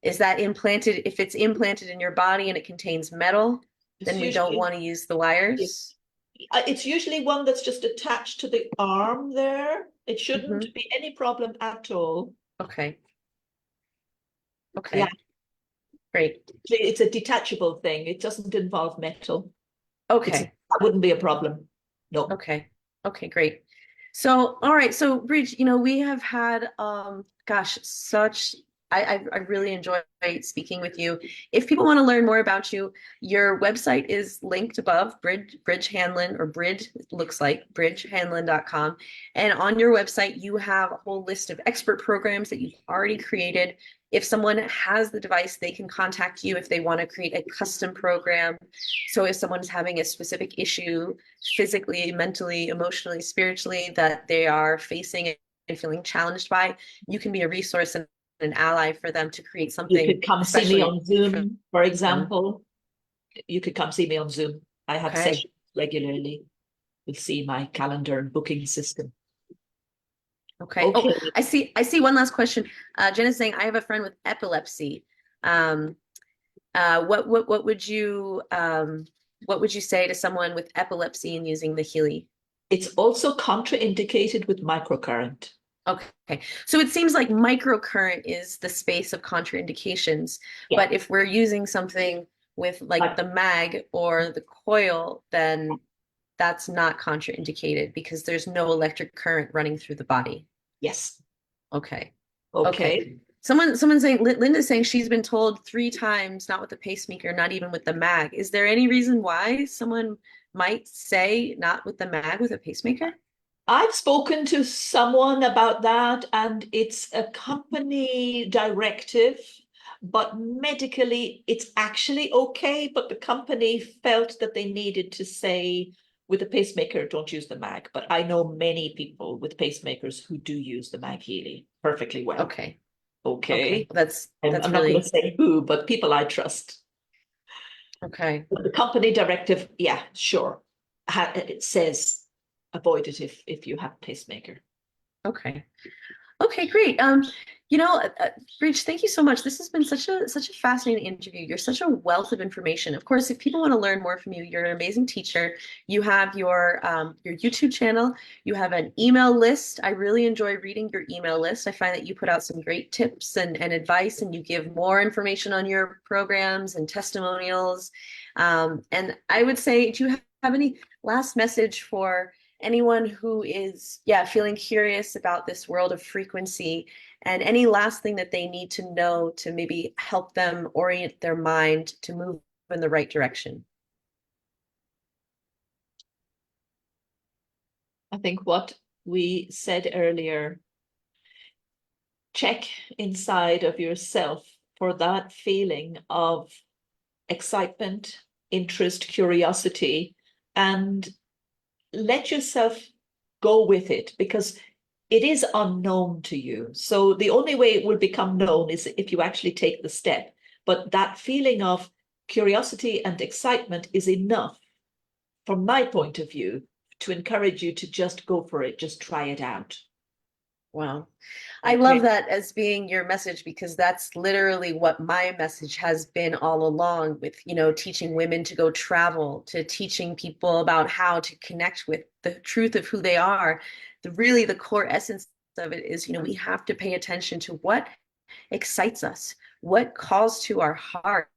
S1: Is that implanted? If it's implanted in your body and it contains metal,
S2: It's
S1: then we don't
S2: usually
S1: want to use the wires.
S2: It's usually one that's just attached to the arm there. It
S1: Hmm.
S2: shouldn't be any problem at all.
S1: Okay.
S2: Yeah,
S1: Okay. Great.
S2: it's a detachable thing. It doesn't involve metal.
S1: Okay.
S2: That wouldn't be a problem. No.
S1: Okay. Okay, great. So, all right. So, Bridge, we have had, gosh, such, I really enjoyed speaking with you. If people want to learn more about you, your website is linked above, Bridge Hanlon, or Brid, it looks like, bridgehanlon.com. And on your website, you have a whole list of expert programs that you've already created. If someone has the device, they can contact you if they want to create a custom program. So if someone's having a specific issue, physically, mentally, emotionally, spiritually, that they are facing and feeling challenged by, you can be a resource and an ally for them to create
S2: You
S1: something
S2: could come see me
S1: especially
S2: on
S1: for
S2: Zoom, for
S1: them.
S2: example. You could come see me on Zoom. I have
S1: Okay.
S2: sessions regularly. You'll see my calendar and booking system.
S1: Okay. Oh,
S2: Okay.
S1: I see one last question. Jen is saying, I have a friend with epilepsy. Um, what would you say to someone with epilepsy and using the Healy?
S2: It's also contraindicated with microcurrent.
S1: Okay. So it seems like microcurrent is the space of contraindications,
S2: Yeah.
S1: but if we're using something with like
S2: Like,
S1: the mag or the coil, then that's not contraindicated because there's no electric current running through the body.
S2: yes.
S1: Okay. Okay.
S2: Okay.
S1: Someone's saying, Linda's saying she's been told 3 times, not with the pacemaker, not even with the mag. Is there any reason why someone might say not with the mag with a pacemaker?
S2: I've spoken to someone about that, and it's a company directive, but medically it's actually okay. But the company felt that they needed to say with a pacemaker, don't use the mag. But I know many people with pacemakers who do use the mag Healy perfectly well.
S1: Okay. Okay.
S2: Okay.
S1: That's
S2: I'm
S1: that's
S2: not going to
S1: really
S2: say who, but people I trust.
S1: okay.
S2: But the company directive, yeah, sure. It says avoid it if you have pacemaker.
S1: Okay. Okay, great. Bridge, thank you so much. This has been such a fascinating interview. You're such a wealth of information. Of course, if people want to learn more from you, you're an amazing teacher. You have your YouTube channel. You have an email list. I really enjoy reading your email list. I find that you put out some great tips and advice, and you give more information on your programs and testimonials. And I would say, do you have any last message for anyone who is, yeah, feeling curious about this world of frequency? And any last thing that they need to know to maybe help them orient their mind to move in the right direction?
S2: I think what we said earlier, check inside of yourself for that feeling of excitement, interest, curiosity, and let yourself go with it because it is unknown to you. So the only way it will become known is if you actually take the step. But that feeling of curiosity and excitement is enough, from my point of view, to encourage you to just go for it, just try it out.
S1: Wow. I love
S2: Okay.
S1: that as being your message because that's literally what my message has been all along with, teaching women to go travel, to teaching people about how to connect with the truth of who they are. Really the core essence of it is, we have to pay attention to what excites us, what calls to our heart.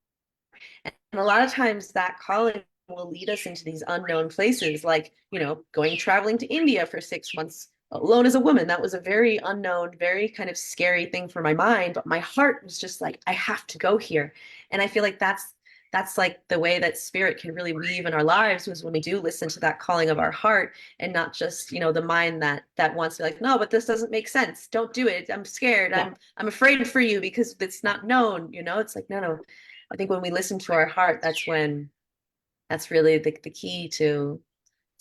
S1: And a lot of times that calling will lead us into these unknown places, like, going traveling to India for 6 months alone as a woman. That was a very unknown, very kind of scary thing for my mind, but my heart was just like, I have to go here. And I feel like that's like the way that spirit can really weave in our lives was when we do listen to that calling of our heart and not just, the mind that wants to be like, no, but this doesn't make sense. Don't do it. I'm scared.
S2: Yeah,
S1: I'm afraid for you because it's not known, it's like, no. I think when we listen to our heart, that's really the key to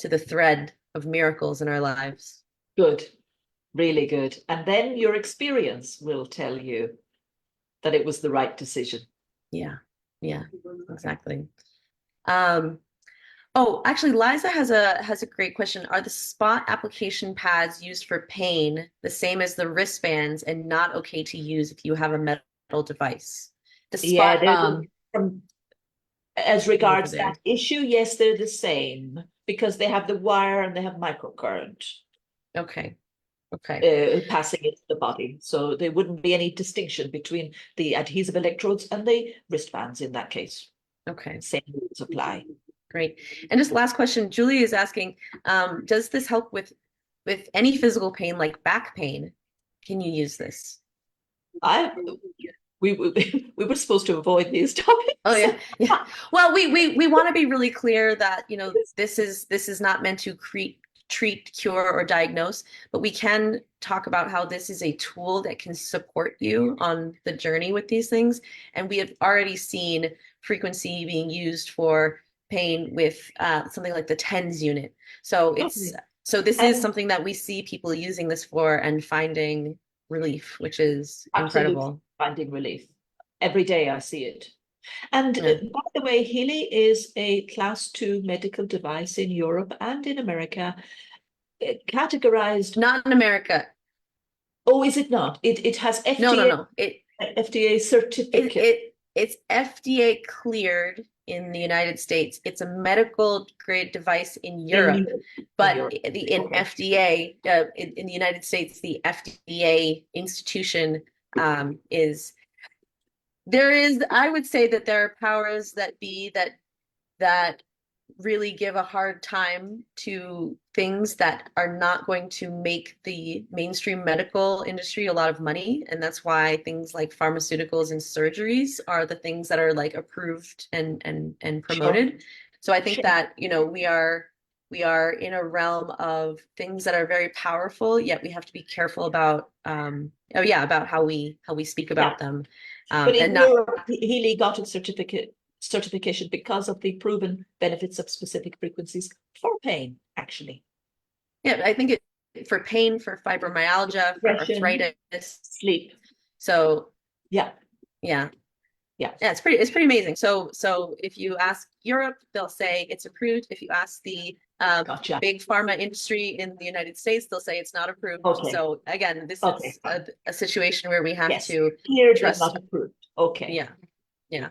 S1: the thread of miracles in our lives.
S2: good, really good. And then your experience will tell you that it was the right decision.
S1: Yeah. Yeah, exactly. Um, oh, actually, Liza has a great question. Are the spot application pads used for pain the same as the wristbands and not okay to use if you have a metal device? The
S2: Yeah,
S1: spot,
S2: from as
S1: looking over
S2: regards that
S1: there.
S2: issue, yes, they're the same because they have the wire and they have microcurrent
S1: Okay. Okay.
S2: passing into the body. So there wouldn't be any distinction between the adhesive electrodes and the wristbands in that case.
S1: Okay.
S2: Same rules apply.
S1: Great. And just last question, Julie is asking, does this help with any physical pain like back pain? Can you use this?
S2: I we were supposed to avoid these
S1: Oh
S2: topics.
S1: yeah, yeah. Well, we want to be really clear that, this is not meant to treat, cure, or diagnose, but we can talk about how this is a tool that can support you on the journey with these things. And we have already seen frequency being used for pain with something like the TENS unit. So it's
S2: Okay.
S1: so this is
S2: And
S1: something that we see people using this for and finding relief, which is
S2: absolutely
S1: incredible.
S2: finding relief. Every day I see it. And
S1: Yeah.
S2: by the way, Healy is a class 2 medical device in Europe and in America, categorized.
S1: Not in America.
S2: Oh, is it not? It has
S1: No, no, no.
S2: FDA certificate
S1: It's FDA cleared in the United States. It's a medical grade device in
S2: in
S1: Europe,
S2: Europe. In
S1: but
S2: Europe.
S1: in
S2: Okay.
S1: FDA in the United States, the FDA institution is there is. I would say that there are powers that be that really give a hard time to things that are not going to make the mainstream medical industry a lot of money. And that's why things like pharmaceuticals and surgeries are the things that are like approved and
S2: Sure.
S1: promoted. So I think
S2: Sure.
S1: that, we are in a realm of things that are very powerful, yet we have to be careful about oh yeah, about how we speak
S2: Yeah.
S1: about them.
S2: But
S1: And
S2: in
S1: not
S2: Europe, Healy got its certification because of the proven benefits of specific frequencies for pain, actually.
S1: yeah, I think for pain, for fibromyalgia, for
S2: Depression,
S1: arthritis.
S2: sleep.
S1: So
S2: Yeah.
S1: yeah,
S2: Yeah.
S1: yeah, it's pretty amazing. So if you ask Europe, they'll say it's approved. If you ask the
S2: Gotcha.
S1: Big pharma industry in the United States, they'll say it's not approved.
S2: Okay.
S1: So again, this
S2: Okay,
S1: is
S2: fine.
S1: a situation where we have
S2: Yes.
S1: to
S2: Cleared but
S1: trust.
S2: not approved. Okay.
S1: Yeah, yeah.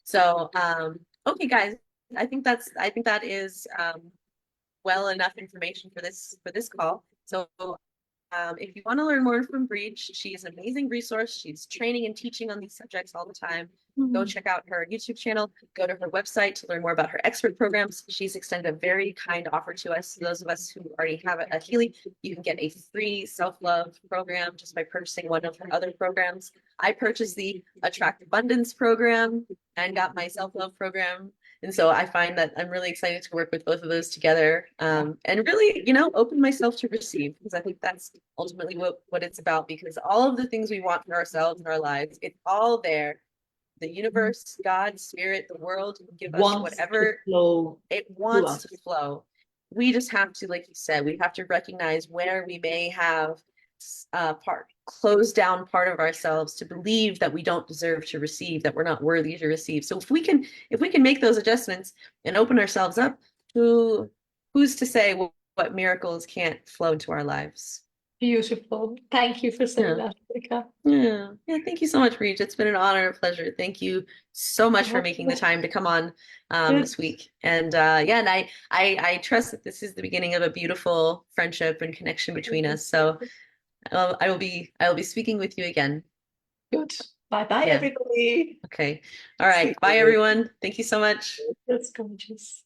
S1: So okay, guys, I think that is well enough information for this call. So if you want to learn more from Brid, she is an amazing resource. She's training and teaching on these subjects all the time. Go check out her YouTube channel. Go to her website to learn more about her expert programs. She's extended a very kind offer to us. Those of us who already have a Healy, you can get a free self-love program just by purchasing one of her other programs. I purchased the Attract Abundance program and got my self-love program. And so I find that I'm really excited to work with both of those together, and really, open myself to receive, because I think that's ultimately what it's about, because all of the things we want for ourselves in our lives, it's all there. The universe, God, spirit, the world can give us
S2: Wants to
S1: whatever
S2: flow
S1: it
S2: to
S1: wants
S2: us.
S1: to flow. We just have to, like you said, we have to recognize where we may have closed down part of ourselves to believe that we don't deserve to receive, that we're not worthy to receive. So if we can make those adjustments and open ourselves up, who's to say what miracles can't flow into our lives?
S2: Beautiful. Thank you for saying
S1: Yeah.
S2: that, Rebecca.
S1: Yeah. Thank you so much, Reach. It's been an honor and a pleasure. Thank you so much for making the time to come on
S2: Good.
S1: this week. And yeah, and I trust that this is the beginning of a beautiful friendship and connection between us. So I will be speaking with you again.
S2: Good. Bye bye,
S1: Yeah.
S2: everybody.
S1: Okay. All
S2: See
S1: right. Bye,
S2: you.
S1: everyone. Thank you so much.
S2: That's gorgeous.